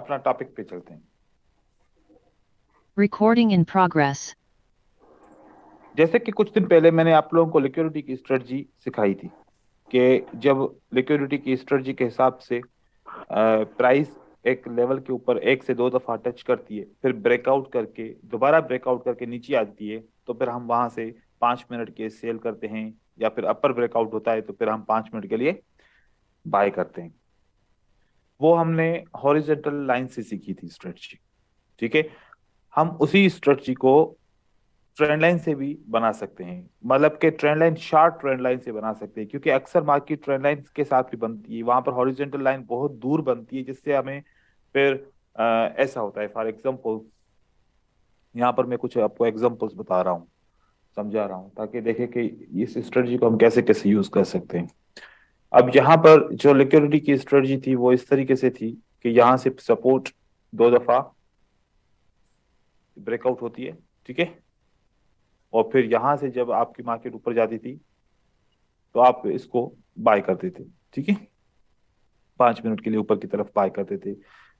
अपना टॉपिक पे चलते हैं। Recording in progress. जैसे कि कुछ दिन पहले मैंने आप लोगों को लिक्विडिटी की स्ट्रेटजी सिखाई थी कि जब लिक्विडिटी की स्ट्रेटजी के हिसाब से प्राइस एक लेवल के ऊपर एक से दो दफा टच करती है, फिर ब्रेकआउट करके दोबारा ब्रेकआउट करके नीचे आती है, तो फिर हम वहां से 5 मिनट के सेल करते हैं, या फिर अपर ब्रेकआउट होता है तो फिर हम 5 मिनट के लिए बाय करते हैं। वो हमने हॉरिजॉन्टल लाइन से सीखी थी स्ट्रेटजी। ठीक है, हम उसी स्ट्रेटजी को ट्रेंड लाइन से भी बना सकते हैं, मतलब कि trend line short trend line से बना सकते हैं, क्योंकि अक्सर मार्केट ट्रेंड लाइन के साथ भी बनती है, वहां पर हॉरिजॉन्टल लाइन बहुत दूर बनती है, जिससे हमें फिर ऐसा होता है। फॉर एग्जांपल यहाँ पर मैं कुछ आपको एग्जांपल्स बता रहा हूँ, समझा रहा हूँ, ताकि देखें कि इस स्ट्रेटजी को हम कैसे कैसे यूज कर सकते हैं। अब यहाँ पर जो लिक्विडिटी की स्ट्रेटजी थी वो इस तरीके से थी कि यहाँ से सपोर्ट दो दफा ब्रेकआउट होती है, ठीक है, और फिर यहाँ से जब आपकी मार्केट ऊपर जाती थी तो आप इसको बाय करते थे, ठीक है, 5 मिनट के लिए ऊपर की तरफ बाय करते थे।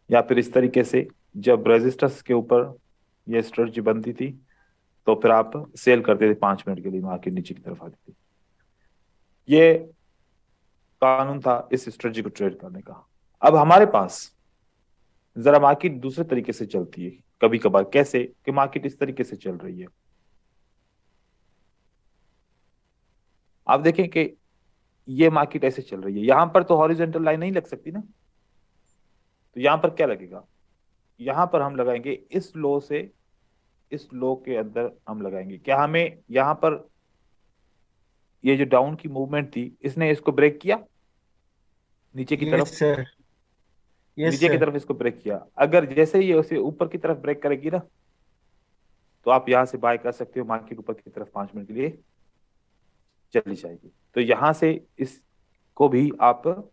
या फिर इस तरीके से जब रेजिस्टेंस के ऊपर ये स्ट्रेटजी बनती थी तो फिर आप सेल करते थे, 5 मिनट के लिए मार्केट नीचे की तरफ आती थी। ये कानून था इस स्ट्रेटजी को ट्रेड करने का। अब हमारे पास जरा मार्केट दूसरे तरीके से चलती है कभी कभार, कैसे कि मार्केट इस तरीके से चल रही है। आप देखें कि ये मार्केट ऐसे चल रही है, यहां पर तो हॉरिजॉन्टल लाइन नहीं लग सकती ना, तो यहां पर क्या लगेगा, यहां पर हम लगाएंगे इस लो से इस लो के अंदर हम लगाएंगे। क्या हमें यहां पर ये जो डाउन की मूवमेंट थी इसने इसको ब्रेक किया नीचे की यस तरफ, सर। यस नीचे की सर। तरफ इसको ब्रेक किया। अगर जैसे ही ये उसे ऊपर की तरफ ब्रेक करेगी ना, तो आप यहां से बाय कर सकते हो, मार्केट ऊपर की तरफ 5 मिनट के लिए चली जाएगी। तो यहां से इसको भी आप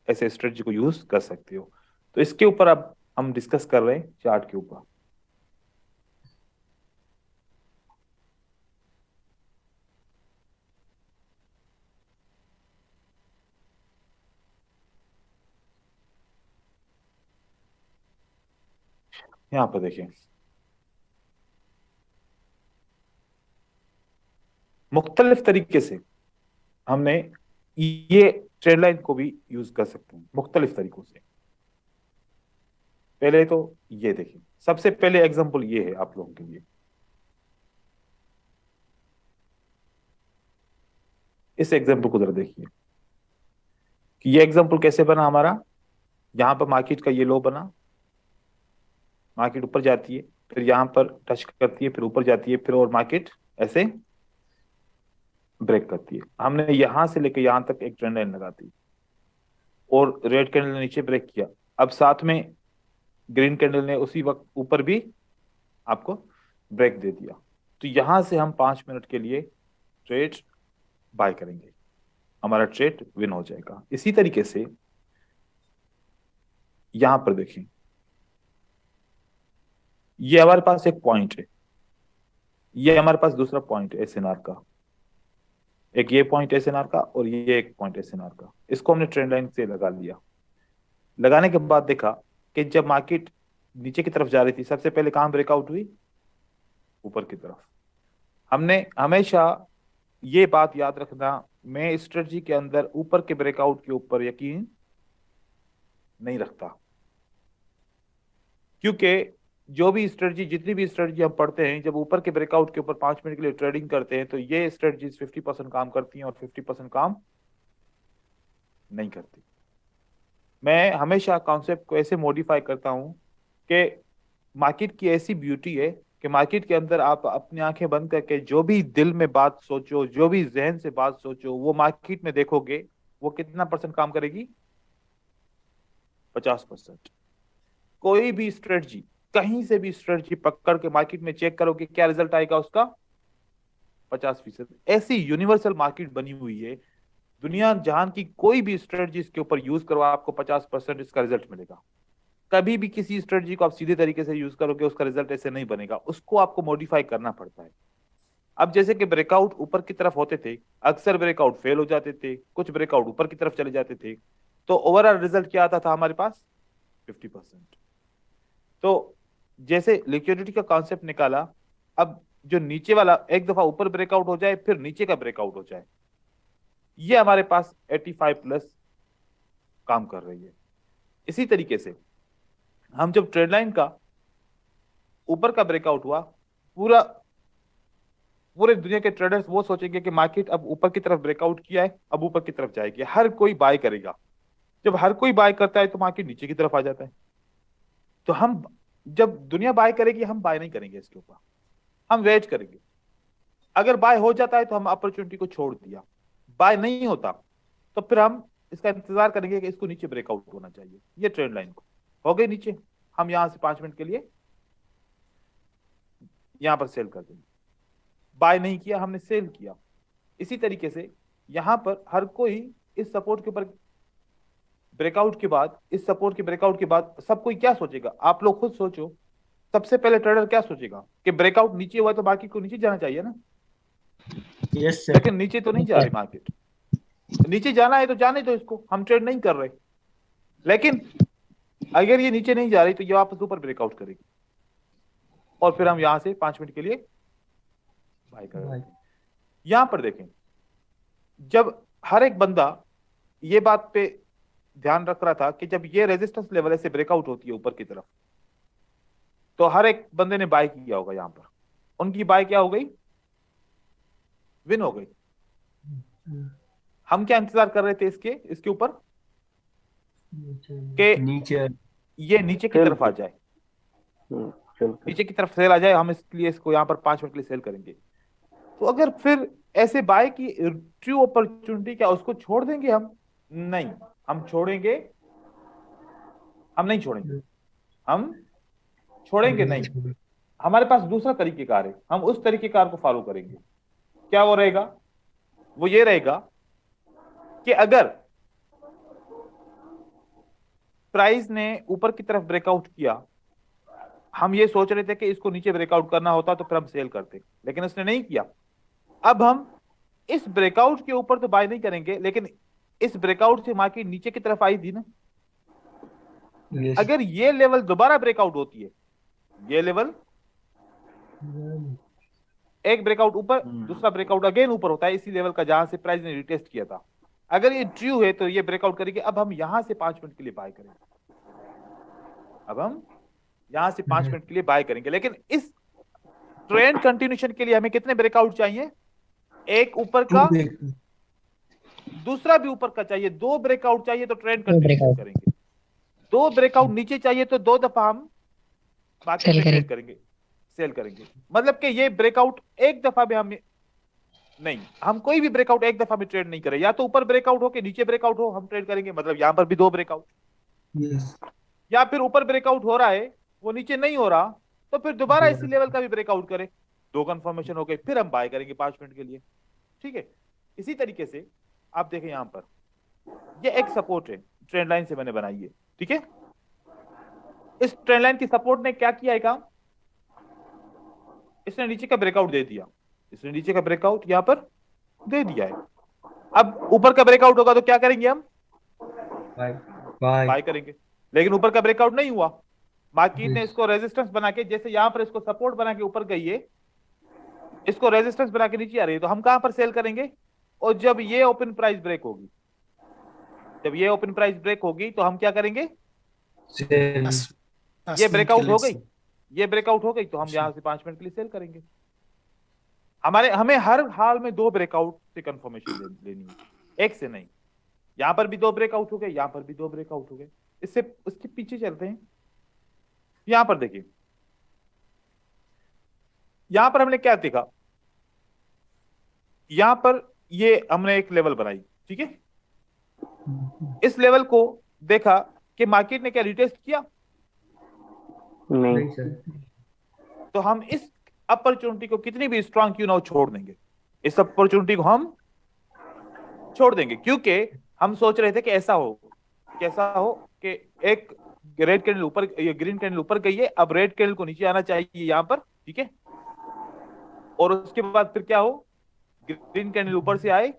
ऐसे स्ट्रेटजी को यूज कर सकते हो। तो इसके ऊपर अब हम डिस्कस कर रहे हैं चार्ट के ऊपर। यहां पर देखिए, मुख्तलिफ तरीके से हमने ये ट्रेड लाइन को भी यूज कर सकते हैं मुख्तलिफ तरीकों से। पहले तो ये देखिए, सबसे पहले एग्जांपल ये है आप लोगों के लिए। इस एग्जांपल को जरा देखिए कि ये एग्जांपल कैसे बना हमारा। यहां पर मार्केट का ये लो बना, मार्केट ऊपर जाती है, फिर यहां पर टच करती है, फिर ऊपर जाती है, फिर और मार्केट ऐसे ब्रेक करती है। हमने यहां से लेकर यहां तक एक ट्रेंड लाइन लगा दी और रेड कैंडल ने नीचे ब्रेक किया। अब साथ में ग्रीन कैंडल ने उसी वक्त ऊपर भी आपको ब्रेक दे दिया। तो यहां से हम 5 मिनट के लिए ट्रेड बाय करेंगे, हमारा ट्रेड विन हो जाएगा। इसी तरीके से यहां पर देखें, ये हमारे पास एक पॉइंट है, ये हमारे पास दूसरा पॉइंट है एसएनआर का, एक ये पॉइंट एसएनआर का और ये एक पॉइंट एसएनआर का। इसको हमने ट्रेंड लाइन से लगा लिया। लगाने के बाद देखा कि जब मार्केट नीचे की तरफ जा रही थी, सबसे पहले कहां ब्रेकआउट हुई, ऊपर की तरफ। हमने हमेशा ये बात याद रखना, मैं स्ट्रेटजी के अंदर ऊपर के ब्रेकआउट के ऊपर यकीन नहीं रखता, क्योंकि जो भी स्ट्रेटजी, जितनी भी स्ट्रेटजी हम पढ़ते हैं, जब ऊपर के ब्रेकआउट के ऊपर 5 मिनट के लिए ट्रेडिंग करते हैं तो ये स्ट्रेटजी 50% काम करती हैं और 50% काम नहीं करती। मैं हमेशा कॉन्सेप्ट को ऐसे मॉडिफाई करता हूं कि मार्केट की ऐसी ब्यूटी है कि मार्केट के अंदर आप अपनी आंखें बंद करके जो भी दिल में बात सोचो, जो भी जहन से बात सोचो, वो मार्केट में देखोगे वो कितना परसेंट काम करेगी, 50%। कोई भी स्ट्रेटजी, कहीं से भी स्ट्रेटजी पकड़ के मार्केट में चेक करोगे, क्या रिजल्ट आएगा उसका, 50%। ऐसी यूनिवर्सल मार्केट बनी हुई है, दुनिया जहान की कोई भी स्ट्रेटजी इसके ऊपर यूज करो, आपको 50% इसका रिजल्ट मिलेगा। कभी भी किसी स्ट्रेटजी को आप सीधे तरीके से यूज करोगे उसका रिजल्ट ऐसे नहीं बनेगा, उसको आपको मॉडिफाई करना पड़ता है। अब जैसे कि ब्रेकआउट ऊपर की तरफ होते थे, अक्सर ब्रेकआउट फेल हो जाते थे, कुछ ब्रेकआउट ऊपर की तरफ चले जाते थे, तो ओवरऑल रिजल्ट क्या आता था हमारे पास, 50%। तो जैसे लिक्विडिटी का कॉन्सेप्ट निकाला, अब जो नीचे वाला एक दफा ऊपर ब्रेकआउट हो जाए फिर नीचे का ब्रेकआउट हो जाए, ये हमारे पास 85 प्लस काम कर रही है। इसी तरीके से हम जब ट्रेड लाइन का ऊपर का ब्रेकआउट हुआ, पूरा पूरे दुनिया के ट्रेडर्स वो सोचेंगे कि मार्केट अब ऊपर की तरफ ब्रेकआउट किया है, अब ऊपर की तरफ जाएगी, हर कोई बाय करेगा। जब हर कोई बाय करता है तो मार्केट नीचे की तरफ आ जाता है। तो हम, जब दुनिया बाय करेगी हम बाय नहीं करेंगे इसके ऊपर, हम वेट करेंगे। अगर बाय हो जाता है तो हम अपॉर्चुनिटी को छोड़ दिया, बाय नहीं होता तो फिर हम इसका इंतजार करेंगे कि इसको नीचे ब्रेकआउट होना चाहिए। ये ट्रेंड लाइन को हो गई नीचे, हम यहां से 5 मिनट के लिए यहां पर सेल कर देंगे। बाय नहीं किया, हमने सेल किया। इसी तरीके से यहां पर हर कोई इस सपोर्ट के ऊपर ब्रेकआउट के बाद, इस सपोर्ट के ब्रेकआउट के बाद सब कोई क्या सोचेगा, आप लोग खुद सोचो। सबसे पहले ट्रेडर क्या सोचेगा कि ब्रेकआउट नीचे हुआ तो बाकी को नीचे जाना चाहिए ना। Yes sir. लेकिन नीचे तो नहीं जा रही मार्केट, नीचे जाना है तो जाने दो इसको, हम ट्रेड नहीं कर रहे। लेकिन अगर ये नीचे नहीं जा रही तो ये वापस ऊपर ब्रेकआउट करेगी और फिर हम यहां से 5 मिनट के लिए बाय कर रहे हैं। यहां पर देखें, जब हर एक बंदा ये बात पे ध्यान रख रहा था कि जब ये रेजिस्टेंस लेवल ऐसे ब्रेकआउट होती है ऊपर की तरफ, तो हर एक बंदे ने बाय किया होगा। यहां पर उनकी बाय क्या हो गई, विन हो गई। हम क्या इंतजार कर रहे थे इसके इसके ऊपर कि नीचे ये नीचे की तरफ आ जाए, नीचे की तरफ सेल आ जाए, हम इसलिए इसको यहां पर 5 मिनट के लिए सेल करेंगे। तो अगर फिर ऐसे बाय की ट्रू अपॉर्चुनिटी, क्या उसको छोड़ देंगे हम? नहीं, हम छोड़ेंगे, हम नहीं छोड़ेंगे, हम छोड़ेंगे नहीं। हमारे पास दूसरा तरीकेकार है, हम उस तरीकेकार को फॉलो करेंगे। क्या वो रहेगा? वो ये रहेगा कि अगर प्राइस ने ऊपर की तरफ ब्रेकआउट किया, हम ये सोच रहे थे कि इसको नीचे ब्रेकआउट करना होता तो फिर हम सेल करते, लेकिन उसने नहीं किया। अब हम इस ब्रेकआउट के ऊपर तो बाय नहीं करेंगे, लेकिन इस ब्रेकआउट से मार्केट नीचे की तरफ आई थी ना, अगर ये लेवल दोबारा ब्रेकआउट होती है, ये लेवल एक ब्रेकआउट ऊपर, दूसरा ब्रेकआउट अगेन ऊपर होता है इसी लेवल का जहां से प्राइस ने रिटेस्ट किया था। अगर ये ट्रू है तो ये ब्रेकआउट करेगी। अब हम यहां से 5 मिनट के लिए बाय करेंगे, अब हम यहां से 5 मिनट के लिए बाय करेंगे। लेकिन इस ट्रेंड कंटिन्यूशन के लिए हमें कितने ब्रेकआउट चाहिए? एक ऊपर का, दूसरा भी ऊपर का चाहिए, 2 ब्रेकआउट चाहिए तो ट्रेंड कंटिन्यूशन करेंगे। 2 ब्रेकआउट नीचे चाहिए तो 2 दफा हम मार्केट में ट्रेड करेंगे, सेल करेंगे। मतलब कि ये ब्रेकआउट एक दफा भी हम नहीं, हम कोई भी ब्रेकआउट एक दफा में ट्रेड नहीं करें। या तो ऊपर ब्रेकआउट हो कि नीचे ब्रेकआउट हो, हम ट्रेड करेंगे। मतलब यहां पर भी 2 ब्रेकआउट, या फिर ऊपर ब्रेकआउट हो रहा है वो नीचे नहीं हो रहा तो फिर दोबारा इसी लेवल का भी ब्रेकआउट करे, 2 कंफर्मेशन हो गए, फिर हम बाय करेंगे 5 मिनट के लिए। ठीक है। इसी तरीके से आप देखें यहां पर ये एक सपोर्ट है, ट्रेंड लाइन से मैंने बनाई है। ठीक है। इस ट्रेंड लाइन की सपोर्ट ने क्या किया है काम, इसने नीचे का ब्रेकआउट दे दिया, इसने नीचे का ब्रेकआउट यहां पर दे दिया है। अब ऊपर का ब्रेकआउट होगा तो क्या करेंगे हम? बाय करेंगे। लेकिन ऊपर का ब्रेकआउट नहीं हुआ, मार्केट ने इसको रेजिस्टेंस बना के, जैसे यहां पर इसको सपोर्ट बना के ऊपर गई है, इसको रेजिस्टेंस बना के नीचे आ रही है, तो हम कहां पर सेल करेंगे? और जब ये ओपन प्राइस ब्रेक होगी, जब ये ओपन प्राइस ब्रेक होगी तो हम क्या करेंगे? ये ब्रेकआउट हो गई, ये ब्रेकआउट हो गई तो हम यहां से 5 मिनट के लिए सेल करेंगे। हमें हर हाल में 2 ब्रेकआउट से कंफर्मेशन लेनी है, एक से नहीं। यहां पर भी 2 ब्रेकआउट हो गए, यहां पर भी 2 ब्रेकआउट हो गए। इससे उसके पीछे चलते हैं। यहां पर देखिए, यहां पर हमने क्या देखा, यहां पर ये हमने एक लेवल बनाई। ठीक है। इस लेवल को देखा कि मार्केट ने क्या रिटेस्ट किया? नहीं सर। तो हम इस अपॉर्चुनिटी को कितनी भी स्ट्रांग क्यों ना हो छोड़ देंगे, इस अपॉर्चुनिटी को हम छोड़ देंगे, क्योंकि हम सोच रहे थे कि ऐसा हो, कैसा हो कि एक रेड कैंडल ऊपर, ये ग्रीन कैंडल ऊपर गई है, अब रेड कैंडल को नीचे आना चाहिए यहां पर। ठीक है। और उसके बाद फिर क्या हो, ग्रीन कैंडल ऊपर से आए,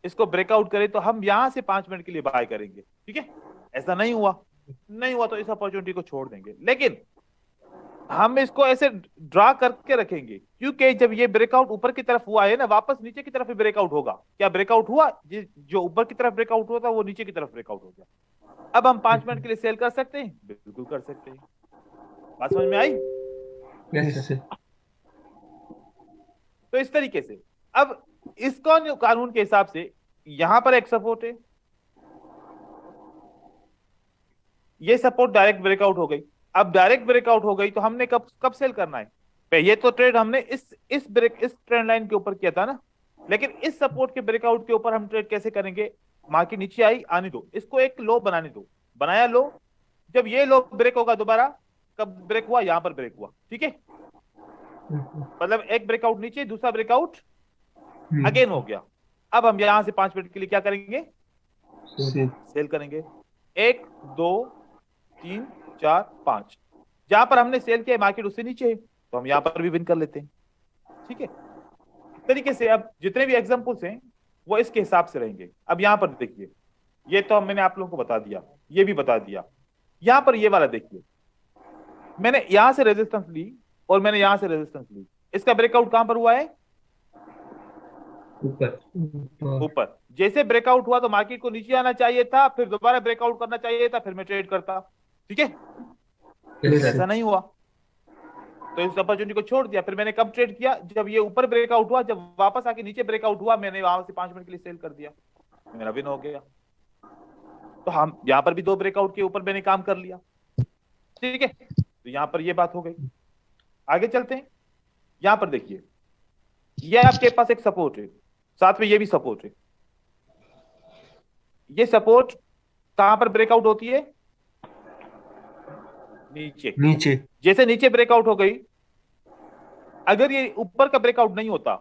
इसको ब्रेकआउट करे तो हम यहां से 5 मिनट के लिए बाय करेंगे। ठीक है। ऐसा नहीं हुआ, नहीं हुआ तो इस अपॉर्चुनिटी को छोड़ देंगे। लेकिन हम इसको ऐसे ड्रा करके रखेंगे, क्योंकि जब ये ब्रेकआउट ऊपर की तरफ हुआ है ना, वापस नीचे की तरफ ही ब्रेकआउट होगा। क्या ब्रेकआउट हुआ? जो ऊपर की तरफ ब्रेकआउट हुआ था वो नीचे की तरफ ब्रेकआउट हो गया। अब हम 5 मिनट के लिए सेल कर सकते हैं, बिल्कुल कर सकते हैं। बात समझ में आई? Yes sir. तो इस तरीके से अब इस कानून के हिसाब से यहां पर एक सपोर्ट है, ये सपोर्ट डायरेक्ट ब्रेकआउट हो गई। अब डायरेक्ट ब्रेकआउट हो गई तो हमने कब कब सेल करना है? ये तो ट्रेड हमने इस ट्रेंड लाइन के ऊपर किया था ना, लेकिन इस सपोर्ट के ब्रेकआउट के ऊपर हम ट्रेड कैसे करेंगे? मार्केट नीचे आई, आने दो, इसको एक लो बनाने दो। बनाया लो, जब ये लो ब्रेक होगा दोबारा, कब ब्रेक हुआ? यहां पर ब्रेक हुआ, ठीक है। मतलब एक ब्रेकआउट नीचे, दूसरा ब्रेकआउट अगेन हो गया। अब हम यहां से 5 मिनट के लिए क्या करेंगे? सेल करेंगे। 1 2 3 4 5, जहां पर हमने सेल किया मार्केट उससे नीचे है, तो हम यहां पर भी विन कर लेते हैं, ठीक है। इस तरीके से अब जितने भी एग्जांपल्स हैं वो इसके हिसाब से रहेंगे। अब यहां पर देखिए, ये तो मैंने आप लोगों को बता दिया, ये भी बता दिया। यहां पर ये वाला देखिए, मैंने यहां से रेजिस्टेंस ली और मैंने यहां से रेजिस्टेंस ली, इसका ब्रेकआउट कहां पर हुआ है? ऊपर। ऊपर। जैसे ब्रेकआउट हुआ तो मार्केट को नीचे आना चाहिए था, फिर दोबारा ब्रेकआउट करना चाहिए था, फिर मैं ट्रेड करता, ठीक है। लेकिन ऐसा नहीं हुआ, तो इस अपॉर्चुनिटी को छोड़ दिया। फिर मैंने कब ट्रेड किया? जब ये ऊपर ब्रेकआउट हुआ, जब वापस आके नीचे ब्रेकआउट हुआ, मैंने वहां से 5 मिनट के लिए सेल कर दिया, मेरा विन हो गया। तो हम यहां पर भी 2 ब्रेकआउट के ऊपर मैंने काम कर लिया, ठीक है। तो यहां पर ये बात हो गई। आगे चलते हैं। यहां पर देखिए, ये आपके पास एक सपोर्ट है, साथ में ये भी सपोर्ट है। ये सपोर्ट कहां पर ब्रेकआउट होती है? नीचे। नीचे। जैसे नीचे ब्रेकआउट हो गई, अगर ये ऊपर का ब्रेकआउट नहीं होता,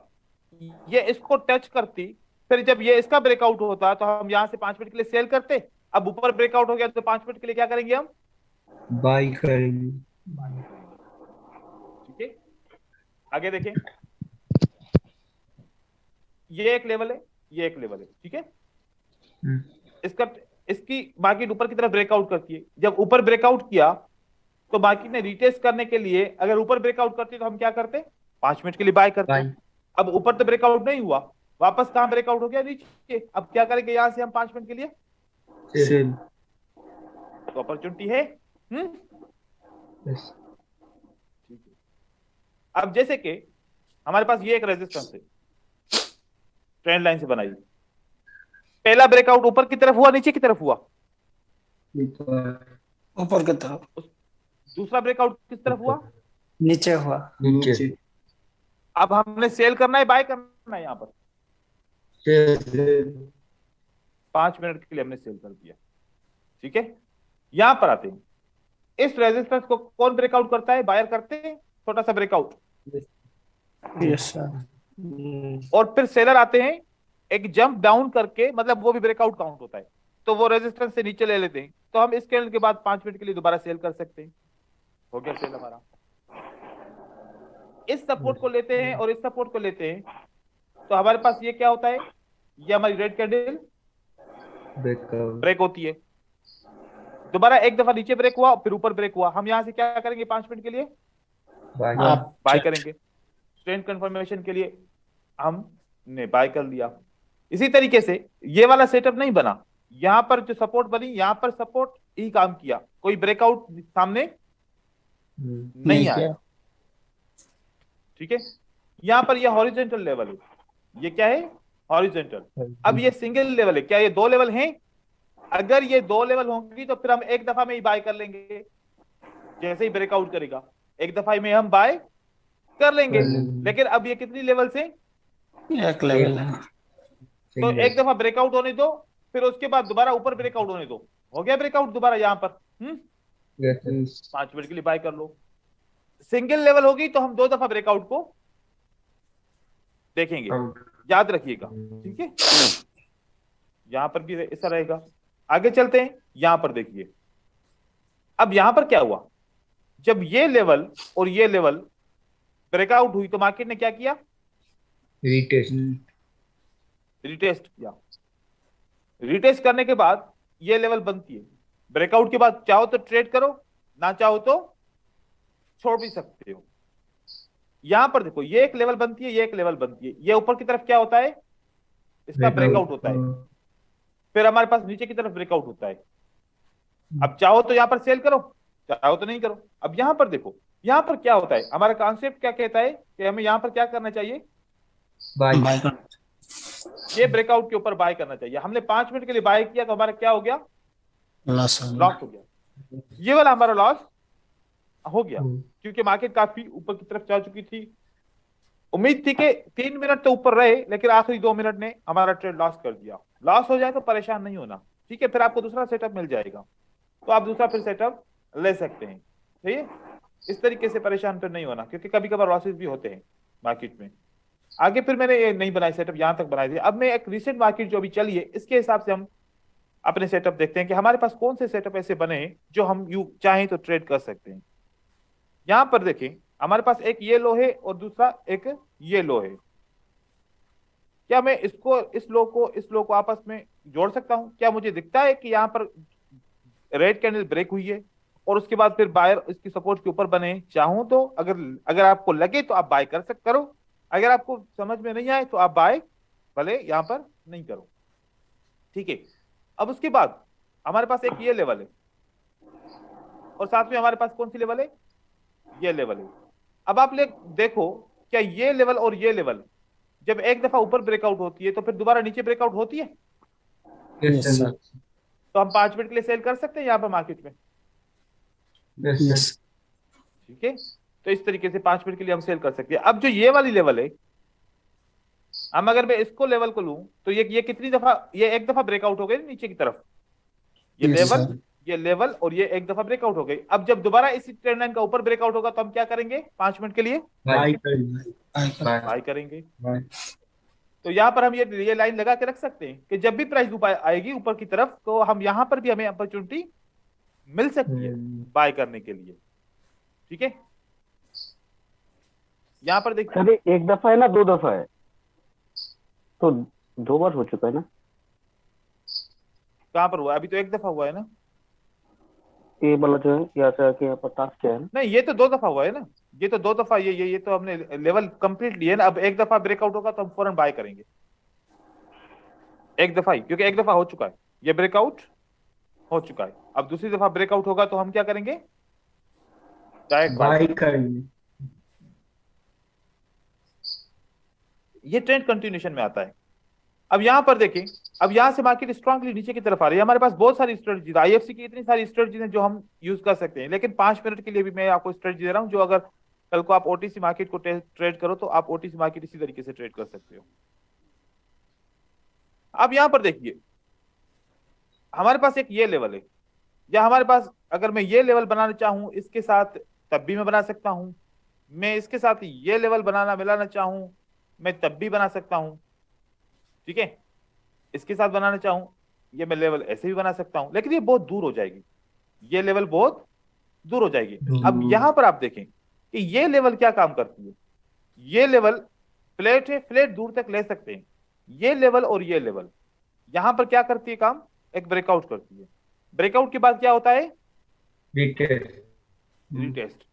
ये इसको टच करती, फिर जब ये इसका ब्रेकआउट होता तो हम यहां से 5 मिनट के लिए सेल करते। अब ऊपर ब्रेकआउट हो गया तो 5 मिनट के लिए क्या करेंगे हम? बाई करेंगे। ठीक है। आगे देखें, ये एक लेवल है, ये एक लेवल है, ठीक है। इसका इसकी मार्केट ऊपर की तरफ ब्रेकआउट करती है। जब ऊपर ब्रेकआउट किया तो मार्केट ने रिटेस्ट करने के लिए, अगर ऊपर ब्रेकआउट करती तो हम क्या करते? 5 मिनट के लिए बाय करते। अब ऊपर तो ब्रेकआउट नहीं हुआ, वापस कहां ब्रेकआउट हो गया? नीचे। अब क्या करेंगे यहां से हम 5 मिनट के लिए? सेल। तो अपॉर्चुनिटी है। यस। ठीक है। अब जैसे कि हमारे पास ये एक रेजिस्टेंस है, ट्रेंड लाइन से बनाई, पहला ब्रेकआउट ऊपर की तरफ हुआ, नीचे की तरफ हुआ? ऊपर की तरफ। दूसरा ब्रेकआउट किस तरफ हुआ? नीचे हुआ। नीचे। अब हमने सेल करना है, बाय करना है? यहां पर 5 मिनट के लिए हमने सेल कर दिया, ठीक है। यहां पर आते हैं, इस रेजिस्टेंस को कौन ब्रेकआउट करता है? बायर करते हैं, छोटा सा ब्रेकआउट, यस सर। और फिर सेलर आते हैं एक जंप डाउन करके, मतलब वो भी ब्रेकआउट काउंट होता है, तो वो रेजिस्टेंस से नीचे ले लेते हैं, तो हम इस कैंडल के बाद 5 मिनट के लिए दोबारा सेल कर सकते हैं। हो गया सेल हमारा। इस सपोर्ट को लेते हैं और इस सपोर्ट को लेते हैं, तो हमारे पास ये क्या होता है? ये हमारी रेड कैंडल ब्रेक होती है, दोबारा एक दफा नीचे ब्रेक हुआ, फिर ऊपर ब्रेक हुआ, हम यहां से क्या करेंगे? 5 मिनट के लिए बाय करेंगे। ट्रेंड कंफर्मेशन के लिए हमने बाय कर लिया। इसी तरीके से ये वाला सेटअप नहीं बना, यहां पर जो सपोर्ट बनी, यहां पर सपोर्ट ही काम किया, कोई ब्रेकआउट सामने नहीं आया, ठीक है। यहां पर ये हॉरिजॉन्टल लेवल है, ये क्या है? हॉरिजॉन्टल। अब ये सिंगल लेवल है, क्या ये 2 लेवल हैं? अगर ये 2 लेवल होंगी तो फिर हम एक दफा में ही बाय कर लेंगे, जैसे ही ब्रेकआउट करेगा एक दफा में हम बाय कर लेंगे। लेकिन अब ये कितनी लेवल से? एक लेवल है। तो एक दफा ब्रेकआउट होने दो, फिर उसके बाद दोबारा ऊपर ब्रेकआउट होने दो, हो गया ब्रेकआउट दोबारा यहां पर। 5 मिनट के लिए बाय कर लो। सिंगल लेवल होगी तो हम 2 दफा ब्रेकआउट को देखेंगे, याद रखिएगा, ठीक है। यहां पर भी ऐसा रहेगा। आगे चलते हैं, यहां पर देखिए, अब यहां पर क्या हुआ? जब ये लेवल और ये लेवल ब्रेकआउट हुई तो मार्केट ने क्या किया? रिटेस्ट किया। रिटेस्ट करने के बाद ये लेवल बनती है, ब्रेकआउट के बाद चाहो तो ट्रेड करो, ना चाहो तो छोड़ भी सकते हो। यहां पर देखो ये एक लेवल बनती है, ये एक लेवल बनती है, ये ऊपर की तरफ क्या होता है, इसका ब्रेकआउट होता है, फिर हमारे पास नीचे की तरफ ब्रेकआउट होता है। अब चाहो तो यहाँ पर सेल करो, चाहो तो नहीं करो। अब यहाँ पर देखो, यहाँ पर क्या होता है, हमारा कॉन्सेप्ट क्या कहता है कि हमें यहाँ पर क्या करना चाहिए, बाई बाय कर ये ब्रेकआउट के ऊपर बाय करना चाहिए। हमने 5 मिनट के लिए बाय किया तो हमारा क्या हो गया, लॉस हो लॉस गया। हो गया, ये वाला हमारा लॉस हो गया, क्योंकि मार्केट काफी ऊपर की तरफ जा चुकी थी। उम्मीद थी कि 3 मिनट तो ऊपर रहे, लेकिन आखिरी 2 मिनट ने हमारा ट्रेड लॉस कर दिया। लॉस हो जाए तो परेशान नहीं होना, ठीक है, फिर आपको दूसरा सेटअप मिल जाएगा, तो आप दूसरा फिर सेटअप ले सकते हैं। सही है, इस तरीके से परेशान फिर नहीं होना, क्योंकि कभी कभार लॉसेस भी होते हैं मार्केट में। आगे फिर मैंने ये नहीं बनाई सेटअप, यहां तक बनाए थे। अब मैं एक रिसेंट मार्केट जो अभी चली है इसके हिसाब से हम अपने सेटअप देखते हैं कि हमारे पास कौन से सेटअप ऐसे बने हैं जो हम यू चाहें तो ट्रेड कर सकते हैं। यहां पर देखें, हमारे पास एक ये लो है और दूसरा एक ये लो है। क्या मैं इसको इस लो को आपस में जोड़ सकता हूं? क्या मुझे दिखता है कि यहां पर रेड कैंडल ब्रेक हुई है और उसके बाद फिर बायर इसकी सपोर्ट के ऊपर बने? चाहूं तो अगर अगर आपको लगे तो आप बाय करो, अगर आपको समझ में नहीं आए तो आप बाय भले यहां पर नहीं करो, ठीक है। अब उसके बाद हमारे पास एक ये लेवल है और साथ में हमारे पास कौन सी लेवल है, ये लेवल है। अब आप देखो, क्या ये लेवल और ये लेवल जब एक दफा ऊपर ब्रेकआउट होती है तो फिर दोबारा नीचे ब्रेकआउट होती है? Yes sir. तो हम 5 मिनट के लिए सेल कर सकते हैं यहाँ पर मार्केट में, यस ठीक है। तो इस तरीके से 5 मिनट के लिए हम सेल कर सकते हैं। अब जो ये वाली लेवल है, हम अगर मैं इसको लेवल को लूं तो ये कितनी दफा, ये एक दफा ब्रेकआउट हो गई नीचे की तरफ, ये यस लेवल, सर। ये लेवल और ये एक दफा ब्रेकआउट हो गई। अब जब दोबारा इसी ट्रेंड लाइन का ऊपर ब्रेकआउट होगा तो हम क्या करेंगे, 5 मिनट के लिए बाई बाय कर बाय करेंगे। बाई तो यहाँ पर हम ये लाइन लगा के रख सकते हैं कि जब भी प्राइस ऊपर आएगी ऊपर की तरफ तो हम यहाँ पर भी हमें अपॉर्चुनिटी मिल सकती है बाय करने के लिए, ठीक है। यहाँ पर देखिए, अरे एक दफा है ना, 2 दफा है, तो 2 बार हो चुका है ना। कहाँ पर हुआ, अभी तो एक दफा हुआ है ना। ये वाला जो है यहाँ से आके यहाँ पर टास्क क्या है ना। नहीं, ये तो 2 दफा हुआ है ना, ये तो 2 दफा, ये तो हमने लेवल कंप्लीट लिया है ना। अब एक दफा ब्रेकआउट होगा तो हम फौरन बाय करेंगे, एक दफा ही, क्योंकि एक दफा हो चुका है, ये ब्रेकआउट हो चुका है। अब दूसरी दफा ब्रेकआउट होगा तो हम क्या करेंगे, डायरेक्ट बाय। बाई करेंगे। ये ट्रेंड कंटिन्यूएशन में आता है। अब यहां पर देखें, अब यहां से मार्केट स्ट्रांगली नीचे की तरफ आ रही है। हमारे पास बहुत सारी स्ट्रेटजी, आईएफसी की इतनी सारी स्ट्रेटजी हैं जो हम यूज कर सकते हैं, लेकिन 5 मिनट के लिए भी मैं आपको स्ट्रेटजी दे रहा हूं जो अगर कल को आप ओटीसी मार्केट को ट्रेड करो तो आप ओटीसी मार्केट इसी तरीके से ट्रेड कर सकते हो। अब यहां पर देखिए, हमारे पास एक ये लेवल है, या हमारे पास अगर मैं ये लेवल बनाना चाहूं इसके साथ तब भी मैं बना सकता हूं, मैं इसके साथ ये लेवल मिलाना चाहूं मैं तब भी बना सकता हूं, ठीक है। इसके साथ बनाना चाहूं ये मैं लेवल ऐसे भी बना सकता हूं, लेकिन ये बहुत दूर हो जाएगी, ये लेवल बहुत दूर हो जाएगी। अब यहां पर आप देखें कि ये लेवल क्या काम करती है, ये लेवल फ्लैट है, फ्लैट दूर तक ले सकते हैं। ये लेवल और ये लेवल यहां पर क्या करती है काम, एक ब्रेकआउट करती है। ब्रेकआउट के बाद क्या होता है, रीटेस्ट।